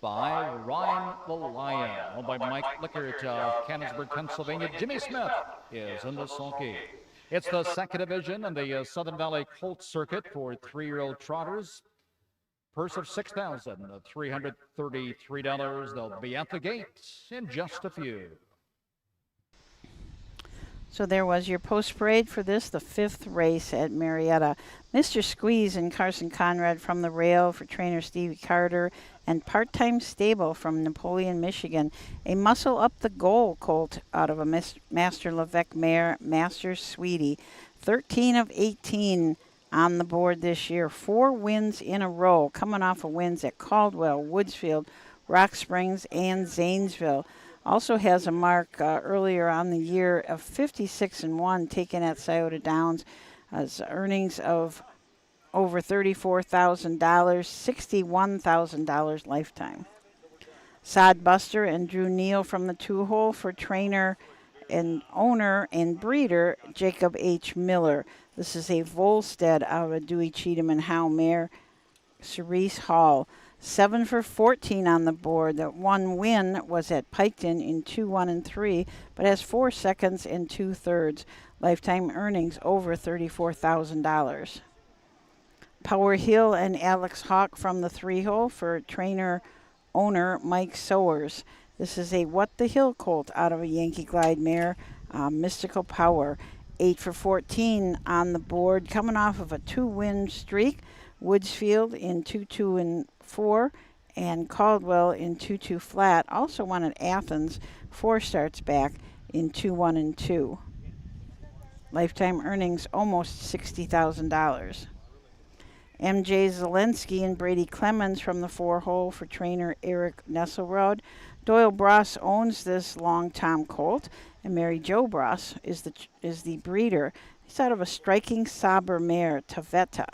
5, Ryan the Lion, owned by Mike Lickert of Canonsburg, Pennsylvania. Jimmy Smith is in the sulky. It's the second division in the Southern Valley Colt Circuit for 3-year-old trotters. Purse of $6,333. They'll be at the gate in just a few. So there was your post parade for this, the fifth race at Marietta. Mr. Squeeze and Carson Conrad from the rail for trainer Stevie Carter, and part-time stable from Napoleon, Michigan. A muscle up the goal colt out of a Master Levesque mare, Master Sweetie. 13 of 18 on the board this year. 4 wins in a row, coming off of wins at Caldwell, Woodsfield, Rock Springs, and Zanesville. Also has a mark earlier on the year of 56-1 taken at Scioto Downs, as earnings of over $34,000, $61,000 lifetime. Sod Buster and Drew Neal from the 2-hole for trainer and owner and breeder Jacob H. Miller. This is a Volstead out of Dewey Cheatham and Howe mare, Cerise Hall. 7 for 14 on the board. The one win was at Piketon in 2, 1, and 3, but has 4 seconds and 2/3. Lifetime earnings over $34,000. Power Hill and Alex Hawk from the 3-hole for trainer owner Mike Sowers. This is a What the Hill colt out of a Yankee Glide mare, Mystical Power. 8 for 14 on the board, coming off of a 2-win streak. Woodsfield in 2, 2, and 4, and Caldwell in 2, 2 flat. Also won at Athens 4 starts back in 2, 1, and 2. Lifetime earnings almost $60,000. MJ Zelensky and Brady Clemens from the 4-hole for trainer Eric Nesselrode. Doyle Bross owns this long Tom colt, and Mary Jo Bross is the breeder. He's out of a striking Saber mare, Taveta.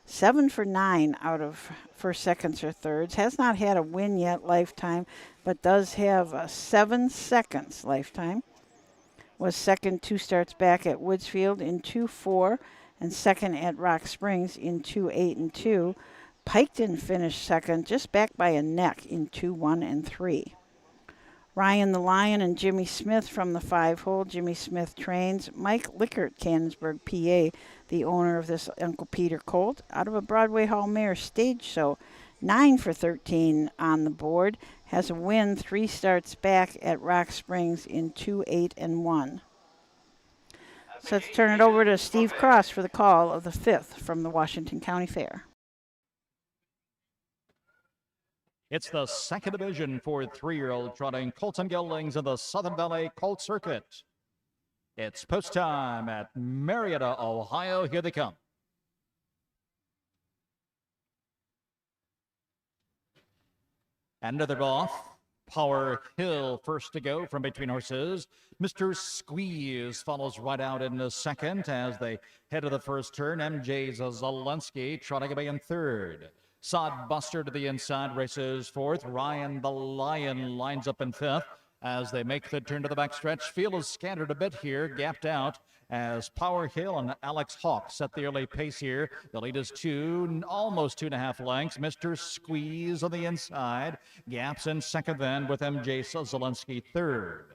7 for 9 out of first, seconds, or thirds. Has not had a win yet lifetime, but does have 7 seconds lifetime. Was second 2 starts back at Woodsfield in 2-4, and second at Rock Springs in 2-8 and 2. Piketon finished second, just back by a neck in 2-1 and 3. Ryan the Lion and Jimmy Smith from the 5-hole. Jimmy Smith trains. Mike Lickert, Canonsburg, PA, the owner of this Uncle Peter colt, out of a Broadway Hall mare stage show. 9 for 13 on the board. Has a win 3 starts back at Rock Springs in 2-8 and 1. So let's turn it over to Steve Cross for the call of the 5th from the Washington County Fair. It's the second division for 3-year-old trotting colts and geldings in the Southern Valley Colt Circuit. It's post time at Marietta, Ohio. Here they come. And they're off. Power Hill first to go from between horses. Mr. Squeeze follows right out in the second as they head to the first turn. MJ Zelensky trotting away in third. Sod Buster to the inside races fourth. Ryan the Lion lines up in fifth as they make the turn to the backstretch. Field is scattered a bit here, gapped out as Power Hill and Alex Hawk set the early pace here. The lead is almost 2.5 lengths. Mr. Squeeze on the inside. Gaps in second then with MJ Zelensky third.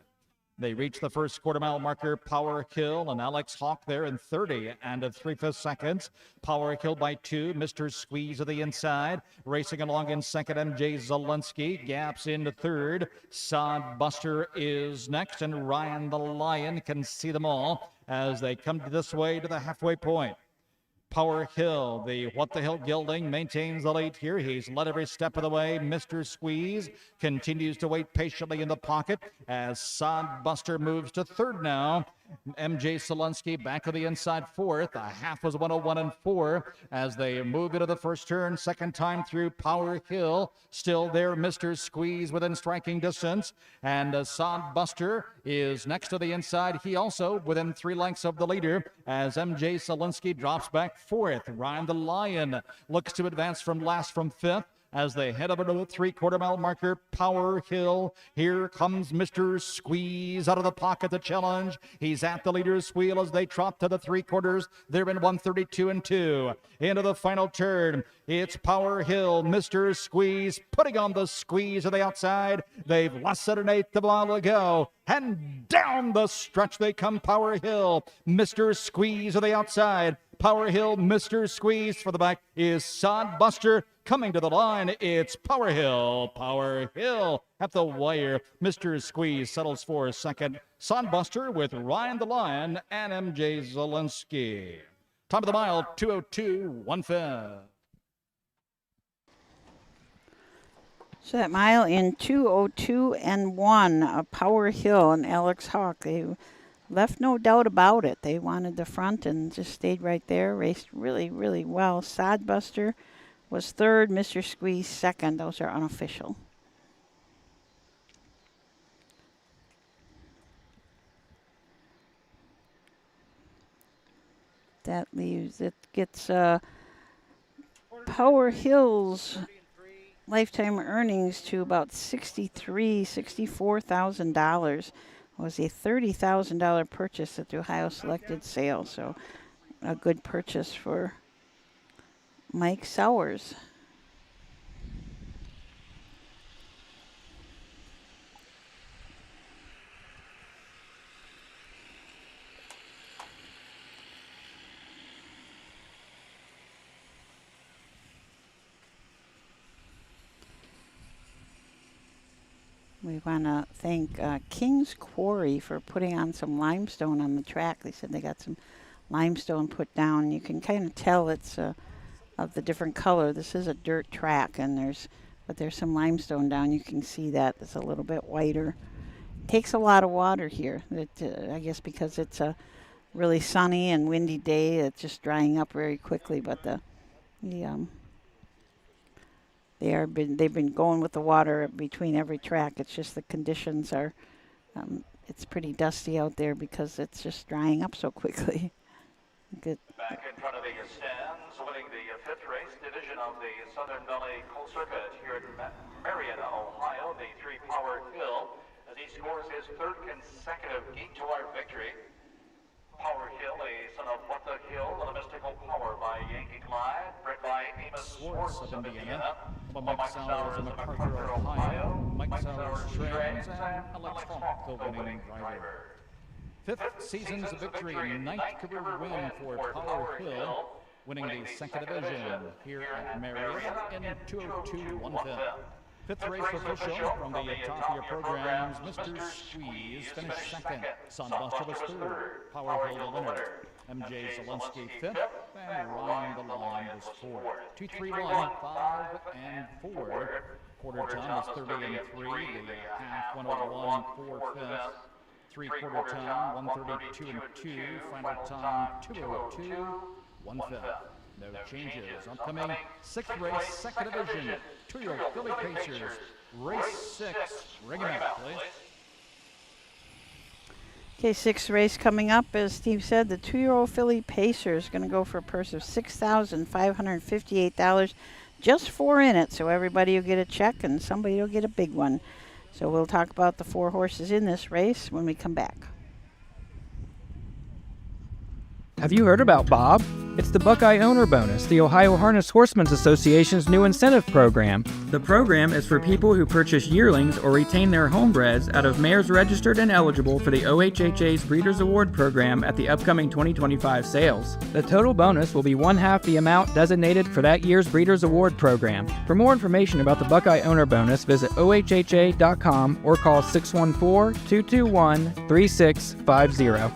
They reach the first quarter-mile marker. Power Hill and Alex Hawk there in 30 and 3/5 seconds. Power Hill by 2. Mr. Squeeze of the inside. Racing along in second, MJ Zelensky. Gaps into third. Sod Buster is next, and Ryan the Lion can see them all as they come this way to the halfway point. Power Hill, the What the Hill gelding, maintains the lead here. He's led every step of the way. Mr. Squeeze continues to wait patiently in the pocket as Sod Buster moves to third now. MJ Zelensky back to the inside fourth. A half was 101 and 4 as they move into the first turn. Second time through. Power Hill still there. Mr. Squeeze within striking distance. And Sod Buster is next to the inside. He also within 3 lengths of the leader as MJ Zelensky drops back fourth. Ryan the Lion looks to advance from last from fifth as they head over to the 3/4 mile marker. Power Hill. Here comes Mr. Squeeze out of the pocket to challenge. He's at the leader's wheel as they trot to the 3/4. They're in 132 and 2. Into the final turn. It's Power Hill. Mr. Squeeze putting on the squeeze of the outside. They've less than an eighth of a mile to go. And down the stretch they come. Power Hill. Mr. Squeeze of the outside. Power Hill, Mr. Squeeze. For the back is Sod Buster. Coming to the line, it's Power Hill. Power Hill at the wire. Mr. Squeeze settles for second. Sod Buster with Ryan the Lion and MJ Zelensky. Top of the mile, 2:02, 1/5. So that mile in 2:02 and 1, Power Hill and Alex Hawk. They left no doubt about it. They wanted the front and just stayed right there. Raced really, really well. Sod Buster was third. Mr. Squeeze second. Those are unofficial. That leaves, it gets Power Hill's lifetime earnings to about $64,000. Was a $30,000 purchase at the Ohio Selected Sale, so a good purchase for Mike Sowers. We want to thank King's Quarry for putting on some limestone on the track. They said they got some limestone put down. You can kind of tell it's of the different color. This is a dirt track, and there's some limestone down. You can see that it's a little bit whiter. It takes a lot of water here. I guess because it's a really sunny and windy day, it's just drying up very quickly. But the They've been going with the water between every track. It's just the conditions are, it's pretty dusty out there because it's just drying up so quickly. Good. Back in front of the stands, winning the fifth race division of the Southern Valley Colt Circuit here at Marietta, Ohio, the 3-Power Hill, as he scores his third consecutive Gate to Our victory. Power Hill, a son of What the Hill, and a mystical power by Yankee Clyde, bred by Amos Swartz of Indiana, by Mike Sowers of MacArthur, Ohio, Mike Sowers Trains, and Alex Falk, the winning driver. Fifth season's victory, ninth career win for Power Hill, winning the second division here at Marietta in 2:02.15. Fifth race official from the top of your programs, Mr. Squeeze finished second. Sunbuster was third. Power Hill the winner. MJ Zelensky fifth, and Ryan the Lion was fourth. 2:31, 5 and 4. Quarter time was 30 and 3. The half 101, 4/5. Three-quarter time 132 and 2. Final time 2:02, 1/5. No changes. Upcoming sixth race, second division. 2-year-old Philly Pacers, race 6. Ring them out, please. Okay, sixth race coming up. As Steve said, the 2-year-old Philly Pacers going to go for a purse of $6,558. Just 4 in it, so everybody will get a check and somebody will get a big one. So we'll talk about the 4 horses in this race when we come back. Have you heard about Bob? It's the Buckeye Owner Bonus, the Ohio Harness Horsemen's Association's new incentive program. The program is for people who purchase yearlings or retain their homebreds out of mares registered and eligible for the OHHA's Breeders' Award program at the upcoming 2025 sales. The total bonus will be 1/2 the amount designated for that year's Breeders' Award program. For more information about the Buckeye Owner Bonus, visit ohha.com or call 614-221-3650.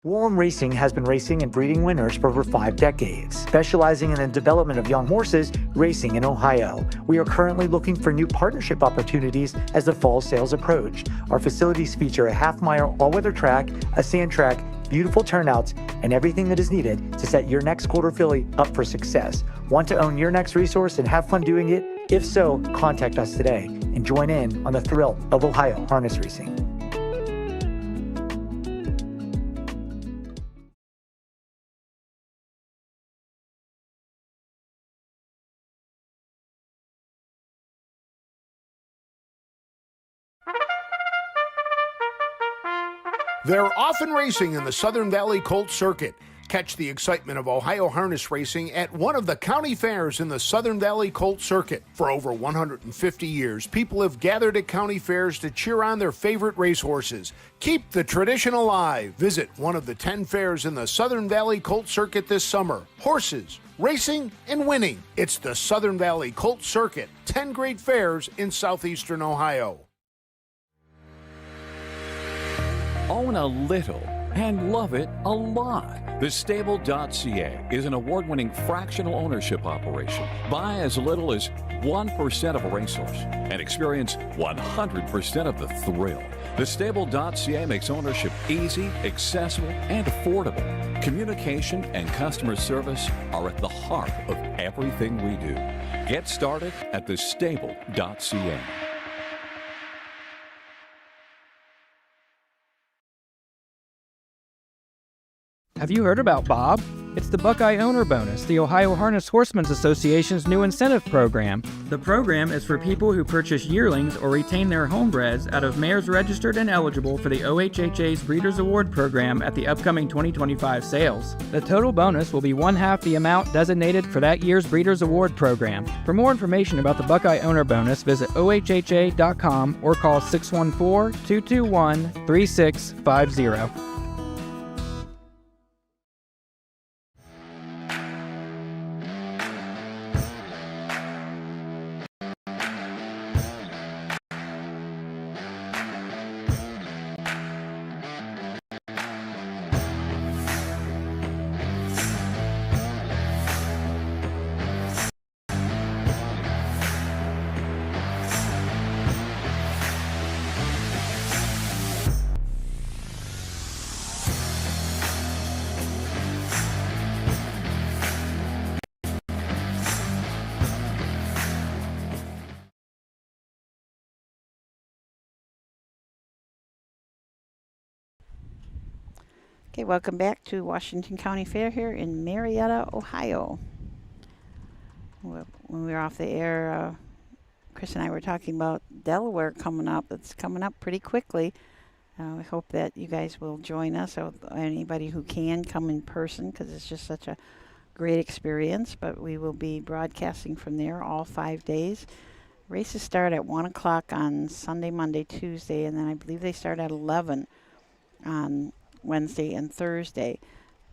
Warm Racing has been racing and breeding winners for over 5 decades, specializing in the development of young horses racing in Ohio. We are currently looking for new partnership opportunities as the fall sales approach. Our facilities feature a half-mile all-weather track, a sand track, beautiful turnouts, and everything that is needed to set your next quarter filly up for success. Want to own your next resource and have fun doing it? If so, contact us today and join in on the thrill of Ohio harness racing. They're often racing in the Southern Valley Colt Circuit. Catch the excitement of Ohio harness racing at one of the county fairs in the Southern Valley Colt Circuit. For over 150 years, people have gathered at county fairs to cheer on their favorite racehorses. Keep the tradition alive. Visit one of the 10 fairs in the Southern Valley Colt Circuit this summer. Horses, racing, and winning. It's the Southern Valley Colt Circuit. 10 great fairs in southeastern Ohio. Own a little and love it a lot. The Stable.ca is an award-winning fractional ownership operation. Buy as little as 1% of a racehorse and experience 100% of the thrill. The Stable.ca makes ownership easy, accessible, and affordable. Communication and customer service are at the heart of everything we do. Get started at thestable.ca. Have you heard about Bob? It's the Buckeye Owner Bonus, the Ohio Harness Horsemen's Association's new incentive program. The program is for people who purchase yearlings or retain their homebreds out of mares registered and eligible for the OHHA's Breeders' Award program at the upcoming 2025 sales. The total bonus will be 1/2 the amount designated for that year's Breeders' Award program. For more information about the Buckeye Owner Bonus, visit ohha.com or call 614-221-3650. Okay, welcome back to Washington County Fair here in Marietta, Ohio. When we were off the air, Chris and I were talking about Delaware coming up. It's coming up pretty quickly. We hope that you guys will join us. So anybody who can come in person, because it's just such a great experience. But we will be broadcasting from there all 5 days. Races start at 1 o'clock on Sunday, Monday, Tuesday, and then I believe they start at 11 on Wednesday and Thursday.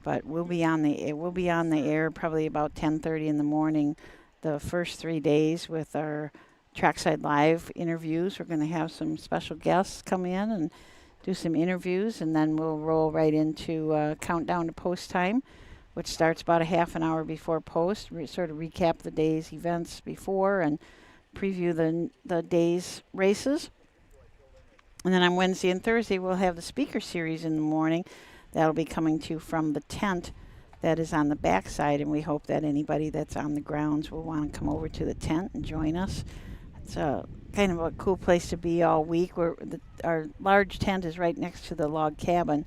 But we'll be on the air probably about 10:30 in the morning the first 3 days with our Trackside Live interviews. We're going to have some special guests come in and do some interviews, and then we'll roll right into countdown to post time, which starts about a half an hour before post. Sort of recap the day's events before and preview the day's races. And then on Wednesday and Thursday, we'll have the speaker series in the morning. That'll be coming to you from the tent that is on the backside, and we hope that anybody that's on the grounds will want to come over to the tent and join us. It's a kind of a cool place to be all week. Our large tent is right next to the log cabin,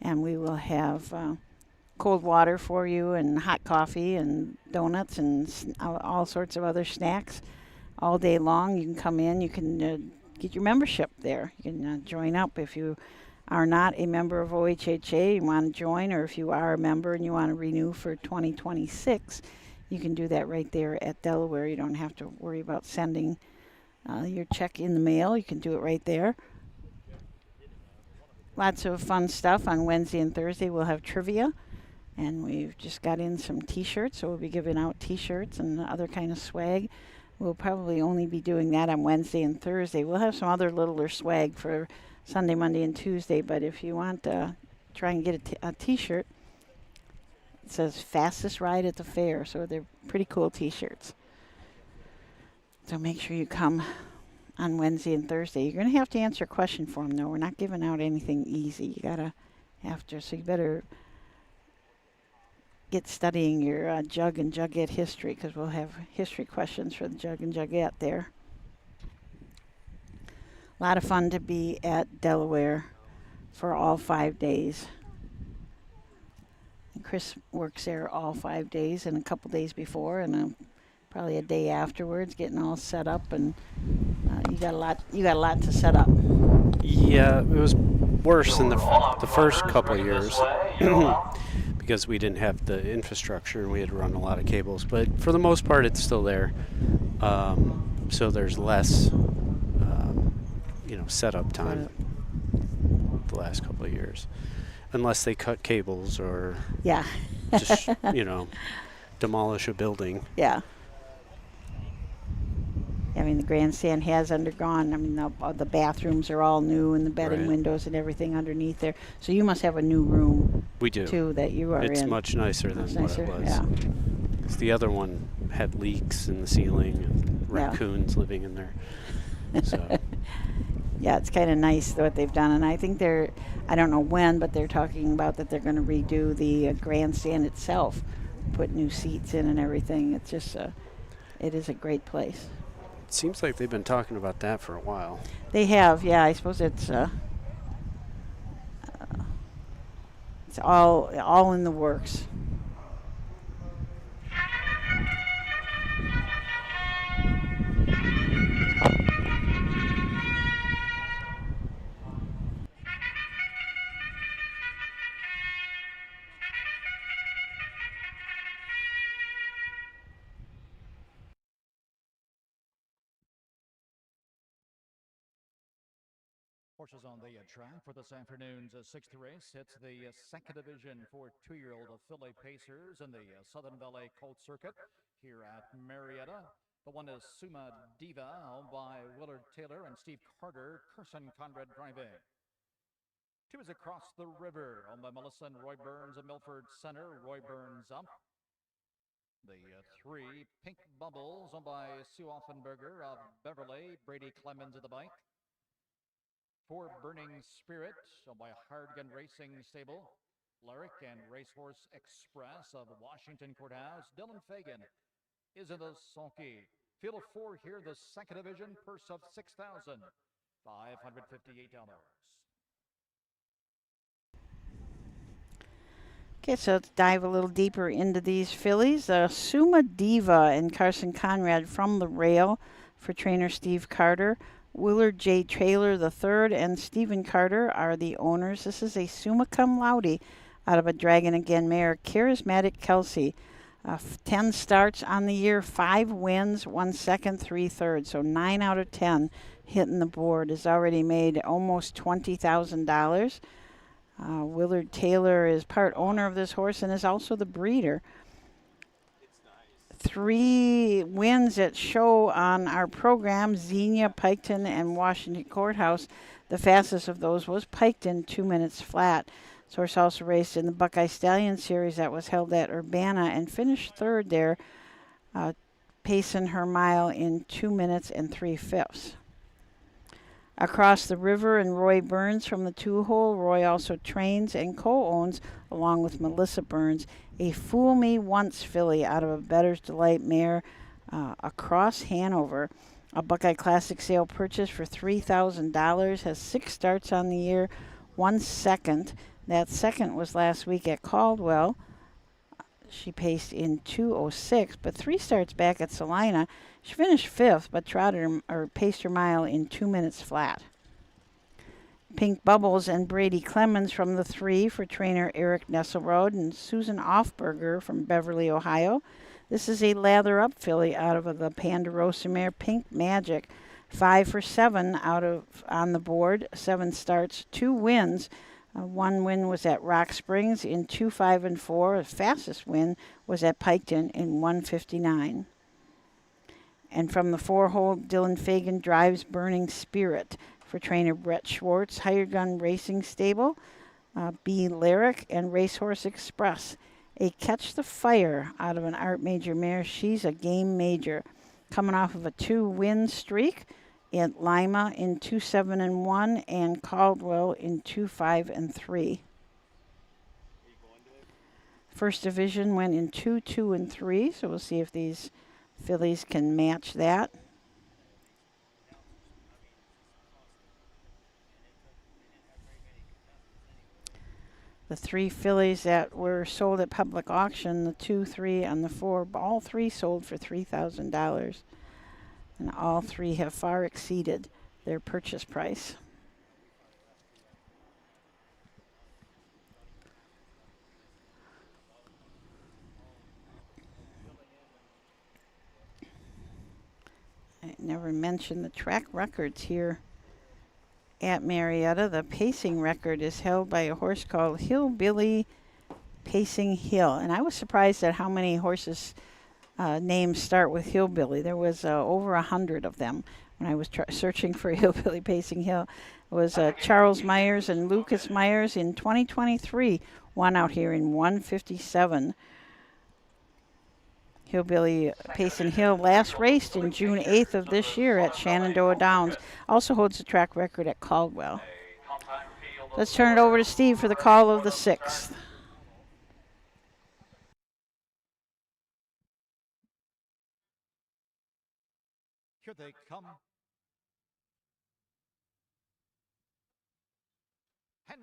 and we will have cold water for you and hot coffee and donuts and all sorts of other snacks all day long. You can come in. You can get your membership there. You can join up if you are not a member of OHHA, you want to join, or if you are a member and you want to renew for 2026, you can do that right there at Delaware. You don't have to worry about sending your check in the mail. You can do it right there. Lots of fun stuff on Wednesday and Thursday. We'll have trivia, and we've just got in some T-shirts, so we'll be giving out T-shirts and other kind of swag. We'll probably only be doing that on Wednesday and Thursday. We'll have some other littler swag for Sunday, Monday, and Tuesday, but if you want to try and get a T-shirt, it says fastest ride at the fair, so they're pretty cool T-shirts. So make sure you come on Wednesday and Thursday. You're going to have to answer a question for them, though. We're not giving out anything easy. So you better get studying your jug and jugette history, because we'll have history questions for the jug and jugette there. A lot of fun to be at Delaware for all 5 days. And Chris works there all 5 days and a couple days before and probably a day afterwards, getting all set up. And you got a lot to set up. Yeah, it was worse than the first couple of years because we didn't have the infrastructure and we had to run a lot of cables. But for the most part, it's still there. So there's less setup time the last couple of years, unless they cut cables or just demolish a building. Yeah. I mean, the grandstand has undergone. I mean, the bathrooms are all new and the bed and windows and everything underneath there. So you must have a new room. We do. Too, that you are in. It's much nicer than what it was. Yeah. 'Cause the other one had leaks in the ceiling and raccoons living in there. So. Yeah, it's kind of nice what they've done, and I think I don't know when, but they're talking about that they're going to redo the grandstand itself, put new seats in and everything. It's just, it is a great place. It seems like they've been talking about that for a while. They have, yeah. I suppose it's all in the works. Horses on the track for this afternoon's sixth race. It's the second division for two-year-old filly pacers in the Southern Valley Colt Circuit here at Marietta. The one is Suma Diva, owned by Willard Taylor and Steve Carter, Carson Conrad driving. Two is Across the River, owned by Melissa and Roy Burns of Milford Center. Roy Burns up. The three, Pink Bubbles, owned by Sue Offenberger of Beverly, Brady Clemens of the bike. 4, Burning Spirit, owned by Hardgun Racing Stable. Lyric and Racehorse Express of Washington Courthouse. Dylan Fagan is in the sulky. Field of 4 here, the second division, purse of $6,558. Okay, so let's dive a little deeper into these fillies. Suma Diva and Carson Conrad from the rail for trainer Steve Carter. Willard J. Taylor III and Stephen Carter are the owners. This is a Summa Cum Laude out of a Dragon Again mare, Charismatic Kelsey. 10 starts on the year, 5 wins, 1 second, 3 thirds. So 9 out of 10 hitting the board. Has already made almost $20,000. Willard Taylor is part owner of this horse and is also the breeder. 3 wins at show on our program, Xenia, Piketon, and Washington Courthouse. The fastest of those was Piketon, 2 minutes flat. This horse also raced in the Buckeye Stallion Series that was held at Urbana and finished third there, pacing her mile in 2 minutes and 3/5. Across the River and Roy Burns from the 2-hole. Roy also trains and co-owns, along with Melissa Burns, a Fool Me Once filly out of a Bettor's Delight mare across Hanover. A Buckeye Classic sale purchase for $3,000. Has 6 starts on the year, 1 second. That second was last week at Caldwell. She paced in 2:06, but 3 starts back at Salina. She finished 5th, but paced her mile in 2 minutes flat. Pink Bubbles and Brady Clemens from the 3 for trainer Eric Nesselrode and Susan Offberger from Beverly, Ohio. This is a lather up filly out of the Ponderosa mare, Pink Magic. 5 for 7 on the board, 7 starts, 2 wins. 1 win was at Rock Springs in 2, 5, and 4. The fastest win was at Piketon in 1:59. And from the 4-hole, Dylan Fagan drives Burning Spirit for trainer Brett Schwartz, Hired Gun Racing Stable, B. Lyric, and Racehorse Express. A Catch the Fire out of an Art Major mare. She's a game major. Coming off of a 2-win streak at Lima in 2, 7, and 1, and Caldwell in 2, 5, and 3. First division went in 2, 2, and 3, so we'll see if these fillies can match that. The 3 fillies that were sold at public auction, the 2, 3, and the 4, all 3 sold for $3,000. And all 3 have far exceeded their purchase price. I never mentioned the track records here at Marietta. The pacing record is held by a horse called Hillbilly Pacing Hill. And I was surprised at how many horses names start with Hillbilly. There was over 100 of them when I was searching for Hillbilly Pacing Hill. It was Charles Myers and Lucas Myers in 2023, won out here in 1:57. Hillbilly Pacing Hill last raced in June 8th of this year at Shenandoah Downs. Also holds the track record at Caldwell. Let's turn it over to Steve for the call of the 6th. Here they come.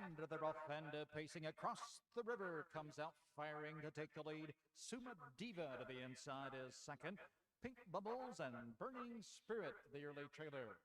Into the rough and pacing across the river comes out firing to take the lead. Suma Diva to the inside is second. Pink Bubbles and Burning Spirit, the early trailer.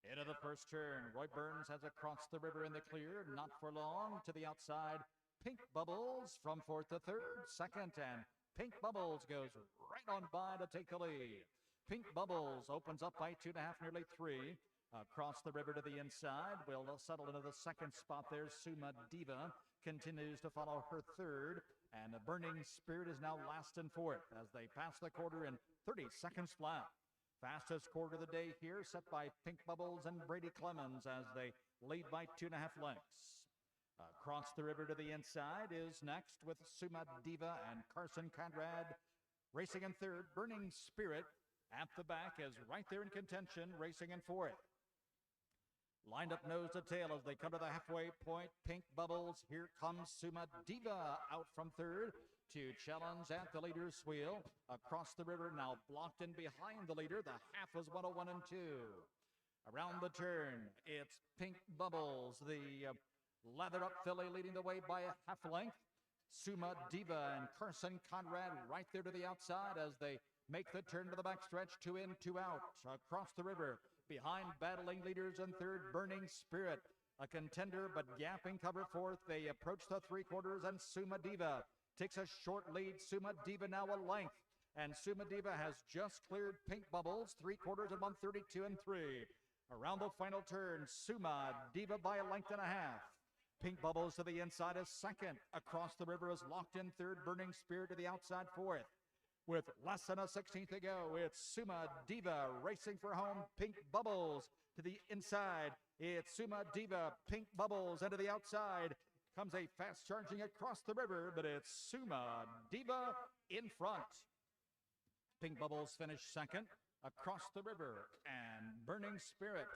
Into the first turn, Roy Burns has across the river in the clear, not for long. To the outside, Pink Bubbles from 4th to 3rd, second, and Pink Bubbles goes right on by to take the lead. Pink Bubbles opens up by 2.5, nearly 3. Across the river to the inside, will settle into the second spot there. Suma Diva continues to follow her 3rd, and the Burning Spirit is now last and 4th as they pass the quarter in 30 seconds flat. Fastest quarter of the day here set by Pink Bubbles and Brady Clemens as they lead by 2.5 lengths. Across the river to the inside is next with Suma Diva and Carson Conrad racing in 3rd. Burning Spirit at the back is right there in contention, racing in 4th. Lined up nose to tail as they come to the halfway point. Pink Bubbles, here comes Suma Diva out from 3rd to challenge at the leader's wheel. Across the river now blocked in behind the leader. The half is 101 and 2. Around the turn, it's Pink Bubbles, the leather up filly leading the way by a half length. Suma Diva and Carson Conrad right there to the outside as they make the turn to the backstretch, 2 in, 2 out, across the river. Behind battling leaders in third, Burning Spirit, a contender but gapping cover fourth. They approach the 3/4 and Suma Diva takes a short lead. Suma Diva now a length, and Suma Diva has just cleared Pink Bubbles, 3/4 at 132 and 3. Around the final turn, Suma Diva by a length and a half. Pink Bubbles to the inside is second. Across the river is locked in third, Burning Spirit to the outside fourth. With less than a 16th to go, it's Suma Diva racing for home. Pink Bubbles to the inside. It's Suma Diva, Pink Bubbles, and to the outside comes a fast charging across the river, but it's Suma Diva in front. Pink Bubbles finished second across the river, and Burning Spirit.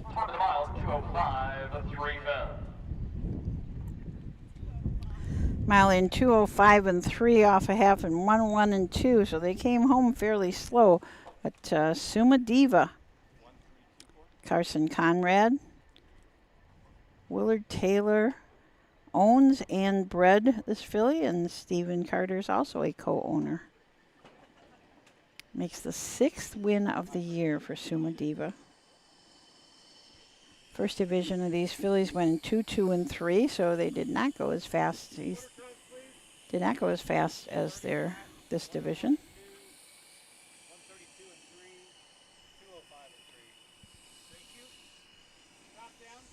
Top of the mile, 205, 3/5. Mile in 205 and 3 off a half and 1 and 2, so they came home fairly slow. But Suma Diva, Carson Conrad, Willard Taylor owns and bred this filly, and Stephen Carter is also a co-owner. Makes the 6th win of the year for Suma Diva. First division of these fillies went in 2, 2, and 3, so they did not go as fast. Did not go as fast as this division. 132 and 3, 205 and 3. Thank you. Drop down.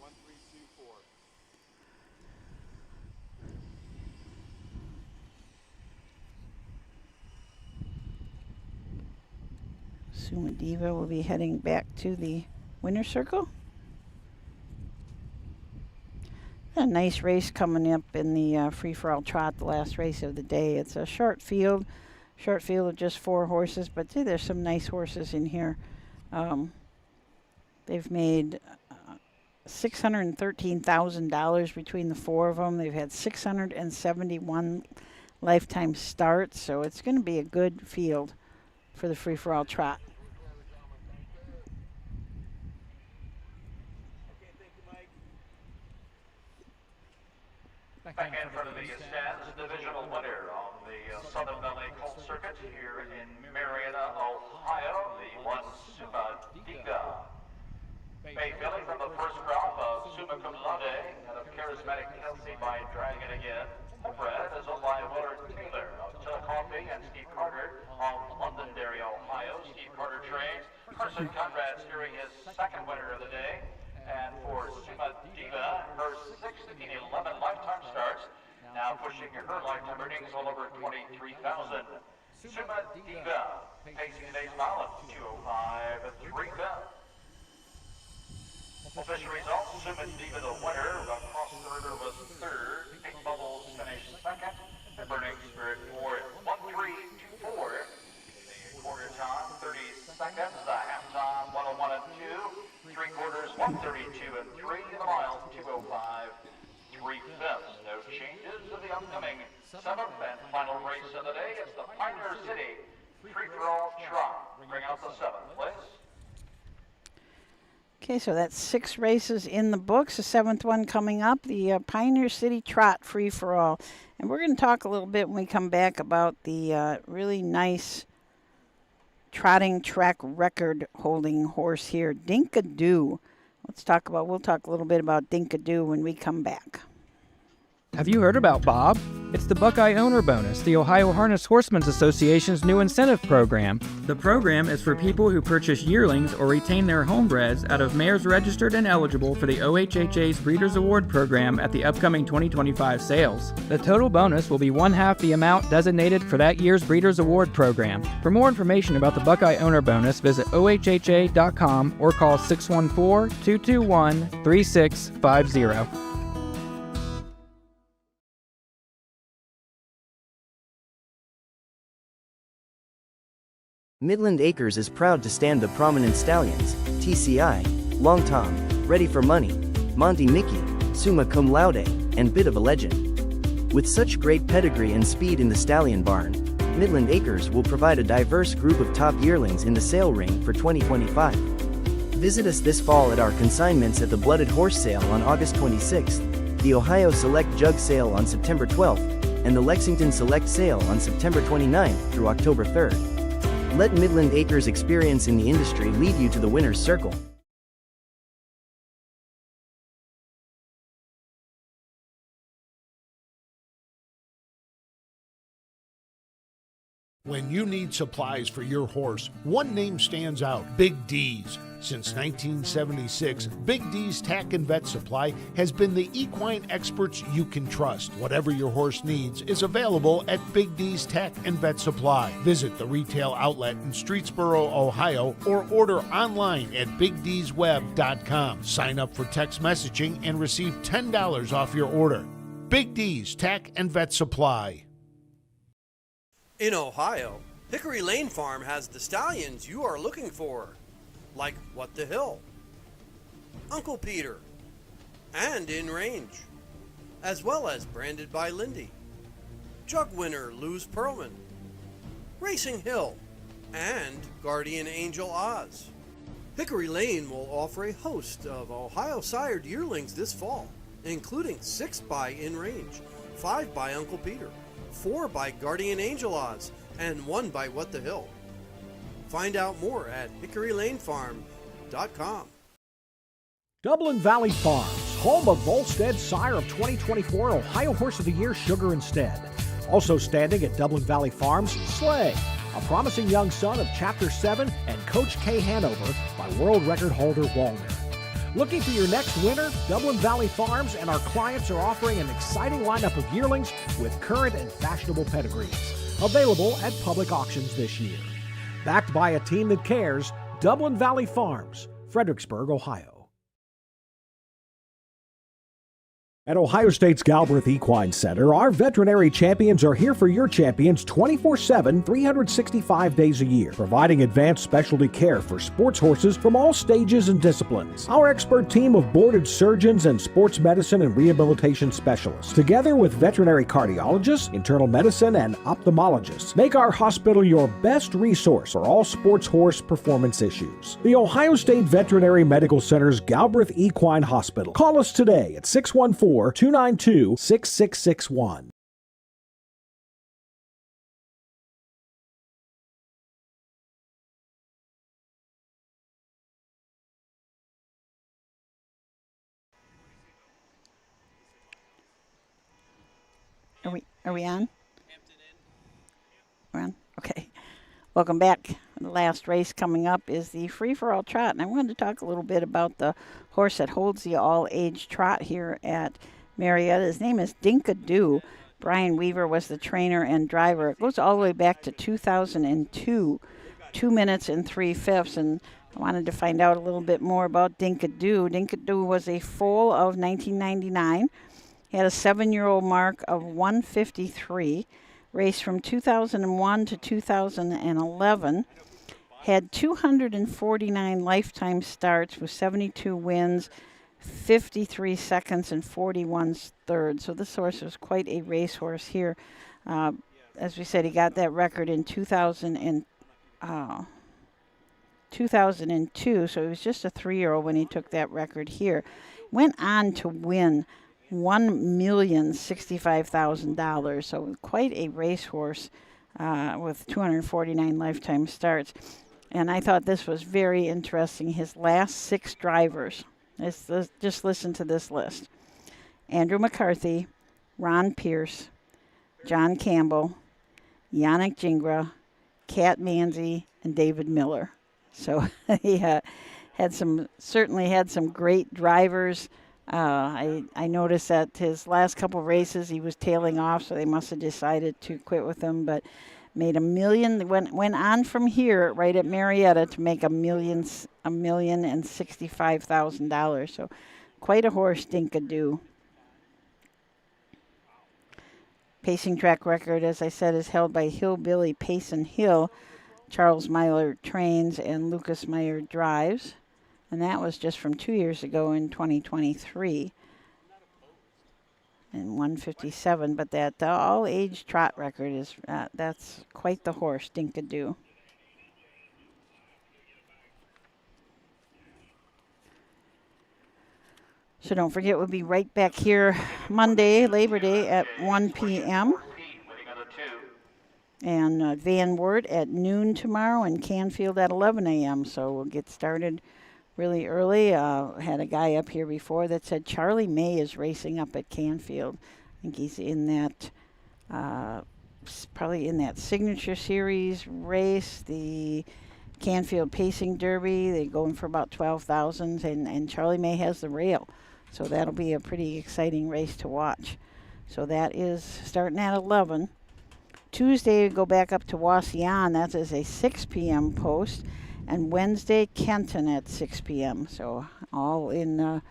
1324. Suma Diva will be heading back to the winner's circle. A nice race coming up in the free-for-all trot, the last race of the day. It's a short field of just 4 horses, but there's some nice horses in here. They've made $613,000 between the 4 of them. They've had 671 lifetime starts, so it's going to be a good field for the free-for-all trot. Back in front of the stands, divisional winner on the Southern Valley Colt Circuit here in Marietta, Ohio, the 1 Suma Diva. Bay filly from the first crop of Summa Cum Laude and of Charismatic Kelsey by Dragon Again. Bred is owned by Willard Taylor of Chillicothe and Steve Carter of Londonderry, Ohio. Steve Carter trains. Carson Conrad steering his 2nd winner of the day. And for Suma Diva, her 6th in 11 lifetime starts, now pushing her lifetime earnings all over $23,000. Suma Diva, pacing today's mile of 205 and 3/5. Official results, Suma Diva the winner, across the river was 3rd, Pink Bubbles finished 2nd, and Burning Spirit 4th. 1:324, the quarter time, 30 seconds, the half time, 1:01 and 2. 3/4, 132 and 3, the mile, 205, 3/5. No changes to the upcoming 7th and final race of the day. It's the Pioneer City free-for-all trot. Bring out the 7th, please. Okay, so that's 6 races in the books. The 7th one coming up, the Pioneer City Trot free-for-all. And we're going to talk a little bit when we come back about the really nice trotting track record holding horse here, Dinkadoo. We'll talk a little bit about Dinkadoo when we come back. Have you heard about Bob? It's the Buckeye Owner Bonus, the Ohio Harness Horsemen's Association's new incentive program. The program is for people who purchase yearlings or retain their homebreds out of mares registered and eligible for the OHHA's Breeders' Award program at the upcoming 2025 sales. The total bonus will be 1/2 the amount designated for that year's Breeders' Award program. For more information about the Buckeye Owner Bonus, visit OHHA.com or call 614-221-3650. Midland Acres is proud to stand the prominent stallions, TCI, Long Tom, Ready for Money, Monty Mickey, Summa Cum Laude, and Bit of a Legend. With such great pedigree and speed in the stallion barn, Midland Acres will provide a diverse group of top yearlings in the sale ring for 2025. Visit us this fall at our consignments at the Blooded Horse Sale on August 26th, the Ohio Select Jug Sale on September 12th, and the Lexington Select Sale on September 29th through October 3rd. Let Midland Acres' experience in the industry lead you to the winner's circle. When you need supplies for your horse, one name stands out: Big D's. Since 1976, Big D's Tack and Vet Supply has been the equine experts you can trust. Whatever your horse needs is available at Big D's Tack and Vet Supply. Visit the retail outlet in Streetsboro, Ohio, or order online at BigD'sWeb.com. Sign up for text messaging and receive $10 off your order. Big D's Tack and Vet Supply. In Ohio, Hickory Lane Farm has the stallions you are looking for, like What the Hill, Uncle Peter, and In Range, as well as Branded by Lindy, Jug winner Luz Pearlman, Racing Hill, and Guardian Angel Oz. Hickory Lane will offer a host of Ohio sired yearlings this fall, including 6 by In Range, 5 by Uncle Peter, 4 by Guardian Angel Oz, and 1 by What the Hill. Find out more at hickorylanefarm.com. Dublin Valley Farms, home of Volstead Sire of 2024 Ohio Horse of the Year Sugar Instead. Also standing at Dublin Valley Farms, Slay, a promising young son of Chapter 7 and Coach K Hanover by world record holder Walner. Looking for your next winner? Dublin Valley Farms and our clients are offering an exciting lineup of yearlings with current and fashionable pedigrees. Available at public auctions this year. Backed by a team that cares, Dublin Valley Farms, Fredericksburg, Ohio. At Ohio State's Galbraith Equine Center, our veterinary champions are here for your champions 24/7, 365 days a year, providing advanced specialty care for sports horses from all stages and disciplines. Our expert team of boarded surgeons and sports medicine and rehabilitation specialists, together with veterinary cardiologists, internal medicine, and ophthalmologists, make our hospital your best resource for all sports horse performance issues. The Ohio State Veterinary Medical Center's Galbraith Equine Hospital. Call us today at 614-292-6661. Are we on? We're on? Okay. Welcome back. The last race coming up is the free-for-all trot, and I wanted to talk a little bit about the horse that holds the all-age trot here at Marietta. His name is Dinkadoo. Brian Weaver was the trainer and driver. It goes all the way back to 2002, 2 minutes and 3/5, and I wanted to find out a little bit more about Dinkadoo. Dinkadoo was a foal of 1999. He had a 7-year-old mark of 153. Raced from 2001 to 2011, had 249 lifetime starts with 72 wins, 53 seconds, and 41 thirds. So this horse was quite a racehorse here. As we said, he got that record in 2002, so he was just a 3-year-old when he took that record here. Went on to win $1,065,000. So quite a racehorse with 249 lifetime starts. And I thought this was very interesting. His last 6 drivers. Just listen to this list. Andrew McCarthy, Ron Pierce, John Campbell, Yannick Gingras, Cat Manzi, and David Miller. So he certainly had some great drivers. I noticed that his last couple of races he was tailing off, so they must have decided to quit with him. But made $1 million. Went on from here right at Marietta to make $1,065,000. So quite a horse, Dinkadoo. Pacing track record, as I said, is held by Hillbilly Payson Hill. Charles Myler trains and Lucas Meyer drives. And that was just from 2 years ago in 2023. And 157, but that all-age trot record is, that's quite the horse, Dinkadoo. So don't forget, we'll be right back here Monday, Labor Day at 1 p.m. And Van Wert at noon tomorrow and Canfield at 11 a.m. So we'll get started really early. Had a guy up here before that said Charlie May is racing up at Canfield. I think he's in that, probably in that Signature Series race, the Canfield Pacing Derby. They're going for about 12,000, and Charlie May has the rail. So that'll be a pretty exciting race to watch. So that is starting at 11. Tuesday, we go back up to Wasion. That is a 6 p.m. post. And Wednesday, Kenton at 6 p.m. So all in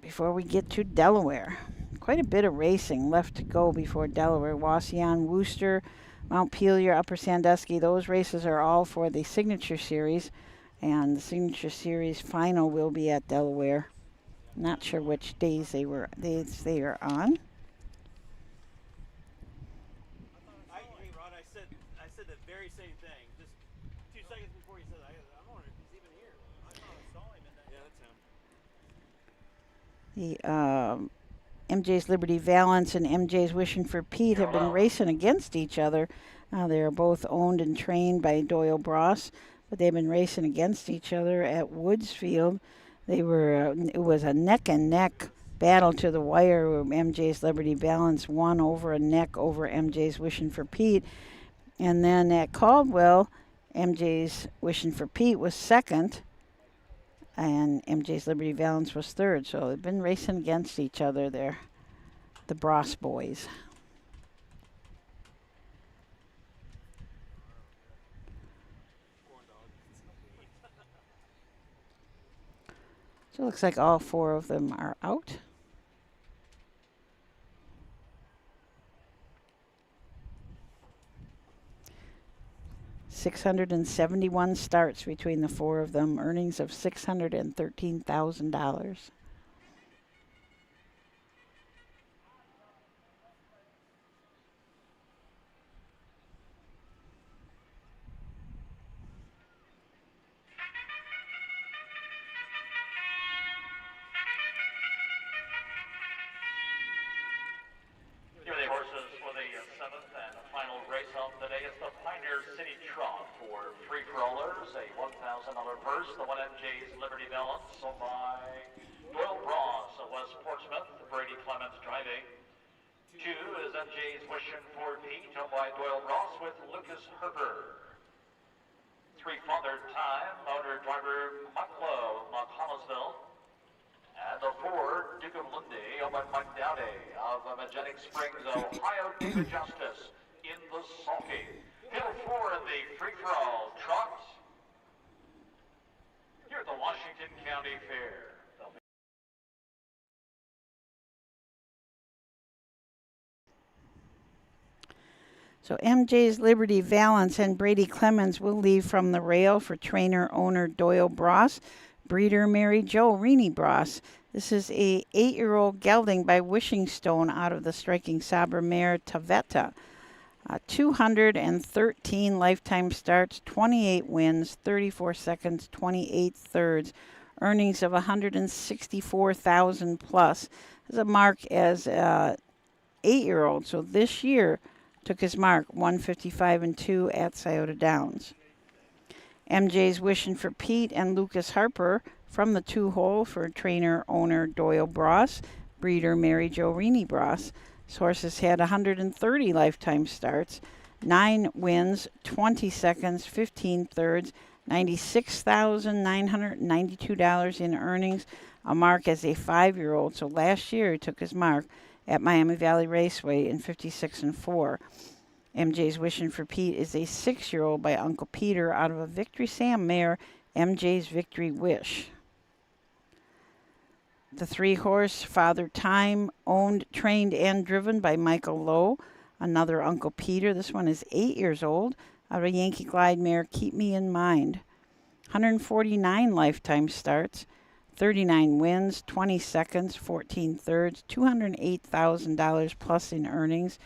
before we get to Delaware. Quite a bit of racing left to go before Delaware. Wasion, Worcester, Mount Pelier, Upper Sandusky. Those races are all for the Signature Series. And the Signature Series final will be at Delaware. Not sure which days they are on. I said the very same thing. Just 2 seconds before you said that, I'm wondering if he's even here. I thought I saw him in that. Yeah, that's him. The MJ's Liberty Valance and MJ's Wishing for Pete have been racing against each other. They are both owned and trained by Doyle Bross, but they've been racing against each other at Woodsfield. They were it was a neck and neck battle to the wire where MJ's Liberty Valance won over a neck over MJ's Wishing for Pete. And then at Caldwell, MJ's Wishing for Pete was second, and MJ's Liberty Valance was third. So they've been racing against each other there, the Bross boys. So it looks like all 4 of them are out. $671 starts between the 4 of them, earnings of $613,000. Here are the horses for the 7th and final race of the day. It's the Pioneer City Trot for free-for-allers, a $1,000 purse. The 1 MJ's Liberty Valance, sold by Doyle Bross of West Portsmouth, Brady Clements driving. 2 is MJ's Wishing for Pete, owned by Doyle Bross with Lucas Herber. 3 Father Time, owner driver Mike Lowe of Hollisville. And the 4, Duke of Lundy, owned by Mike Dowdy of Magnetic Springs, Ohio. Duke of Justice in the sulky. Hill 4 in the free-for-all trot here at the Washington County Fair. So MJ's Liberty Valance and Brady Clemens will leave from the rail for trainer-owner Doyle Bross. Breeder Mary Jo Reenie Bross. This is a 8-year-old gelding by Wishing Stone out of the striking Sabre mare Tavetta. 213 lifetime starts, 28 wins, 34 seconds, 28 thirds, earnings of $164,000 plus. As a mark as an 8-year-old, so this year took his mark 155-2 at Scioto Downs. MJ's Wishing for Pete and Lucas Harper from the 2-hole for trainer-owner Doyle Bross, breeder Mary Jo Reenie Bross. This horse has had 130 lifetime starts, 9 wins, 20 seconds, 15 thirds, $96,992 in earnings, a mark as a 5-year-old. So last year he took his mark at Miami Valley Raceway in 56-4. MJ's Wishing for Pete is a 6-year-old by Uncle Peter out of a Victory Sam mare, MJ's Victory Wish. The 3-horse Father Time, owned, trained, and driven by Michael Lowe, another Uncle Peter. This one is 8 years old, out of a Yankee Glide mare, Keep Me in Mind. 149 lifetime starts, 39 wins, 20 seconds, 14 thirds, $208,000 plus in earnings.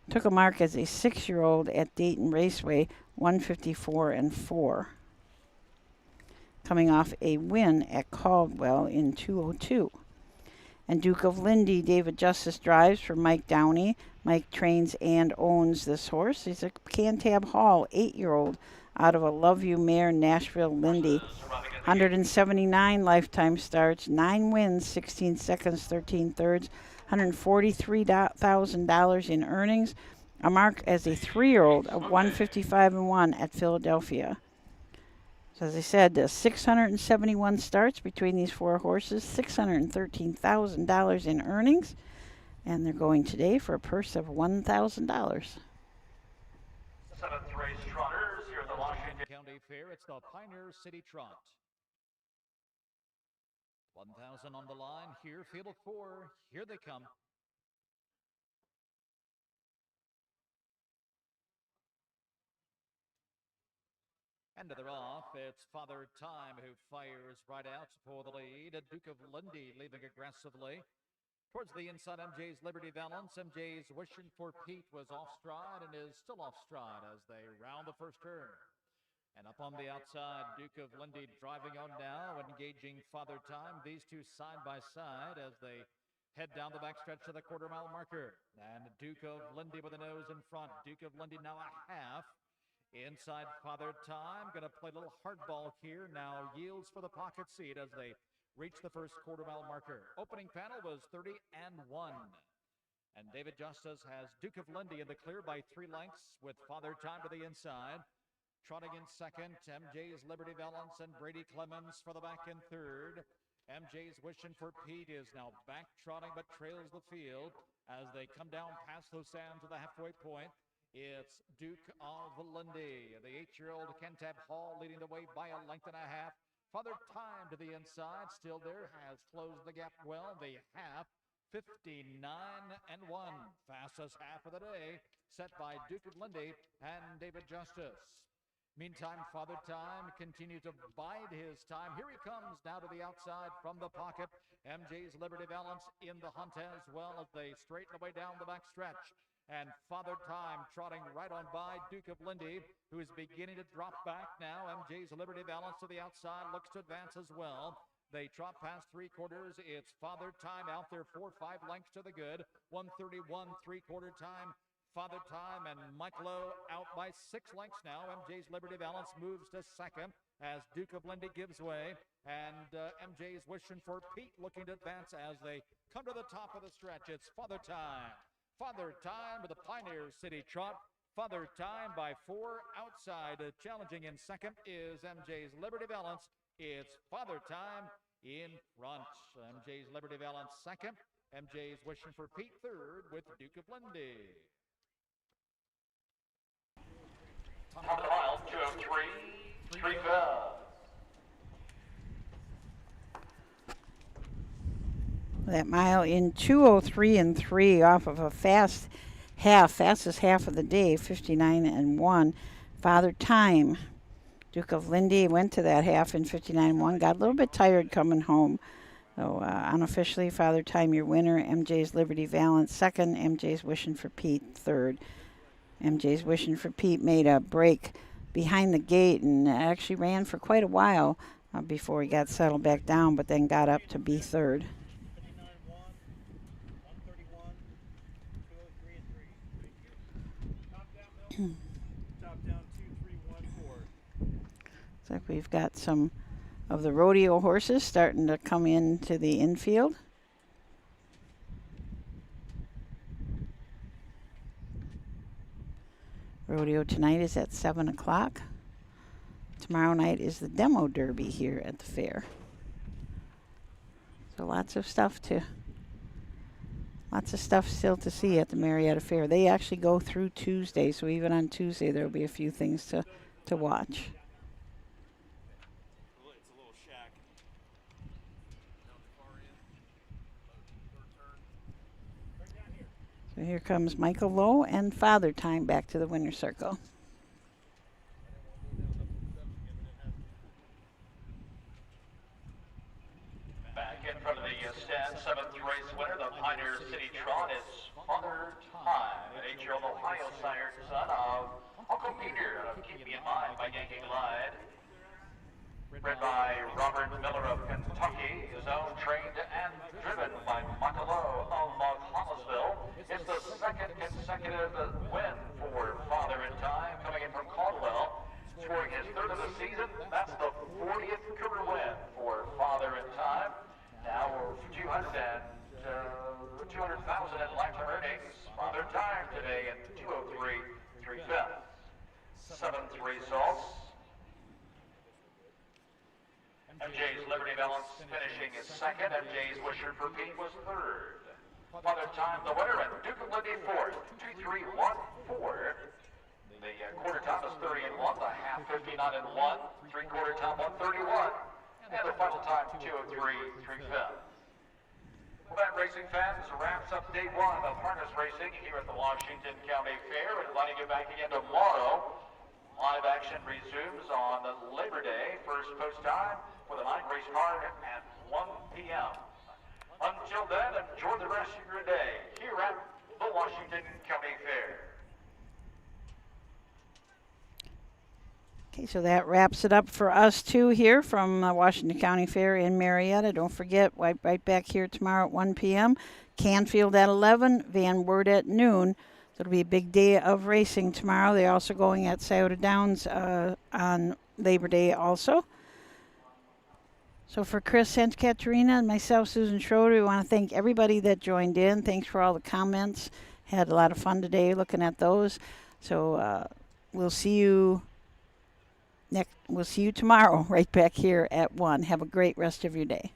Took a mark as a 6-year-old at Dayton Raceway, 154-4. coming off a win at Caldwell in 202. And Duke of Lindy, David Justice drives for Mike Downey. Mike trains and owns this horse. He's a Cantab Hall 8-year-old out of a Love You mare, Nashville Lindy. 179 lifetime starts, 9 wins, 16 seconds, 13 thirds, $143,000 in earnings. A mark as a 3-year-old of 155-1 at Philadelphia. So as I said, 671 starts between these 4 horses, $613,000 in earnings, and they're going today for a purse of $1,000. 7th race trotters here at the Washington County Fair. It's the Pioneer City Trot. 1,000 on the line. Here, field of 4. Here they come. And they're off. It's Father Time who fires right out for the lead. Duke of Lindy leaving aggressively. Towards the inside, MJ's Liberty Valance. MJ's Wishing for Pete was off stride and is still off stride as they round the first turn. And up on the outside, Duke of Lindy driving on now, engaging Father Time. These two side by side as they head down the backstretch to the quarter-mile marker. And Duke of Lindy with a nose in front. Duke of Lindy now a half. Inside Father Time, going to play a little hardball here. Now yields for the pocket seat as they reach the first quarter-mile marker. Opening panel was 30-1. And David Justice has Duke of Lindy in the clear by 3 lengths with Father Time to the inside. Trotting in second, MJ's Liberty Valance and Brady Clemens for the back in third. MJ's Wishing for Pete is now back trotting but trails the field as they come down past those sands to the halfway point. It's Duke of Lindy, the 8-year-old Cantab Hall leading the way by a length and a half. Father Time to the inside, still there, has closed the gap well. The half, 59-1. Fastest half of the day, set by Duke of Lindy and David Justice. Meantime, Father Time continues to bide his time. Here he comes now to the outside from the pocket. MJ's Liberty Valance in the hunt as well as they straighten the way down the back stretch. And Father Time trotting right on by Duke of Lindy, who is beginning to drop back now. MJ's Liberty Valance to the outside, looks to advance as well. They trot past 3/4. It's Father Time out there 4-5 lengths to the good. 131 3/4 time. Father Time and Mike Lowe out by 6 lengths now. MJ's Liberty Valance moves to second as Duke of Lindy gives way. And MJ's Wishing for Pete looking to advance as they come to the top of the stretch. It's Father Time. Father Time with the Pioneer City Trot. Father Time by 4 outside. Challenging in second is MJ's Liberty Valance. It's Father Time in front. MJ's Liberty Valance second. MJ's Wishing for Pete third with Duke of Lindy. top of the mile, 203, 3 fell. That mile in 2:03 3 off of a fastest half of the day, 59-1. Father Time, Duke of Lindy, went to that half in 59-1. Got a little bit tired coming home. So unofficially, Father Time your winner. MJ's Liberty Valance second. MJ's Wishing for Pete third. MJ's Wishing for Pete made a break behind the gate and actually ran for quite a while before he got settled back down, but then got up to be third. Top down 2, 3, 1, 4. Looks like we've got some of the rodeo horses starting to come into the infield. Rodeo tonight is at 7 o'clock. Tomorrow night is the demo derby here at the fair. So lots of stuff still to see at the Marietta Fair. They actually go through Tuesday, so even on Tuesday there will be a few things to watch. It's a little shack. Down the far end. So here comes Michael Lowe and Father Time back to the winner's circle. Back in front of the stand, 7th race winner, the Pioneer City Trot, is Father Time, an 8-year-old Ohio sired son of Uncle Peter of Keep Me in Mind by Yankee Glide. Bred by MJ's Liberty Balance finishing second. MJ's Wishart for Pete was third. Father Time, the winner, and Duke of Lindy fourth. 2-3-1-4. The quarter time is 30 and 1. The half 59 and 1. Three-quarter time 131. And the final time 203 3/5. Well, that, racing fans, wraps up day one of harness racing here at the Washington County Fair. Inviting you back again tomorrow. Live action resumes on Labor Day. First post time for the night race card at 1 p.m. Until then, enjoy the rest of your day here at the Washington County Fair. Okay, so that wraps it up for us too here from Washington County Fair in Marietta. Don't forget, right back here tomorrow at 1 p.m. Canfield at 11, Van Wert at noon. So it'll be a big day of racing tomorrow. They're also going at Scioto Downs on Labor Day also. So for Chris Santa Caterina and myself, Susan Schroeder, we want to thank everybody that joined in. Thanks for all the comments. Had a lot of fun today looking at those. So we'll see you tomorrow right back here at 1. Have a great rest of your day.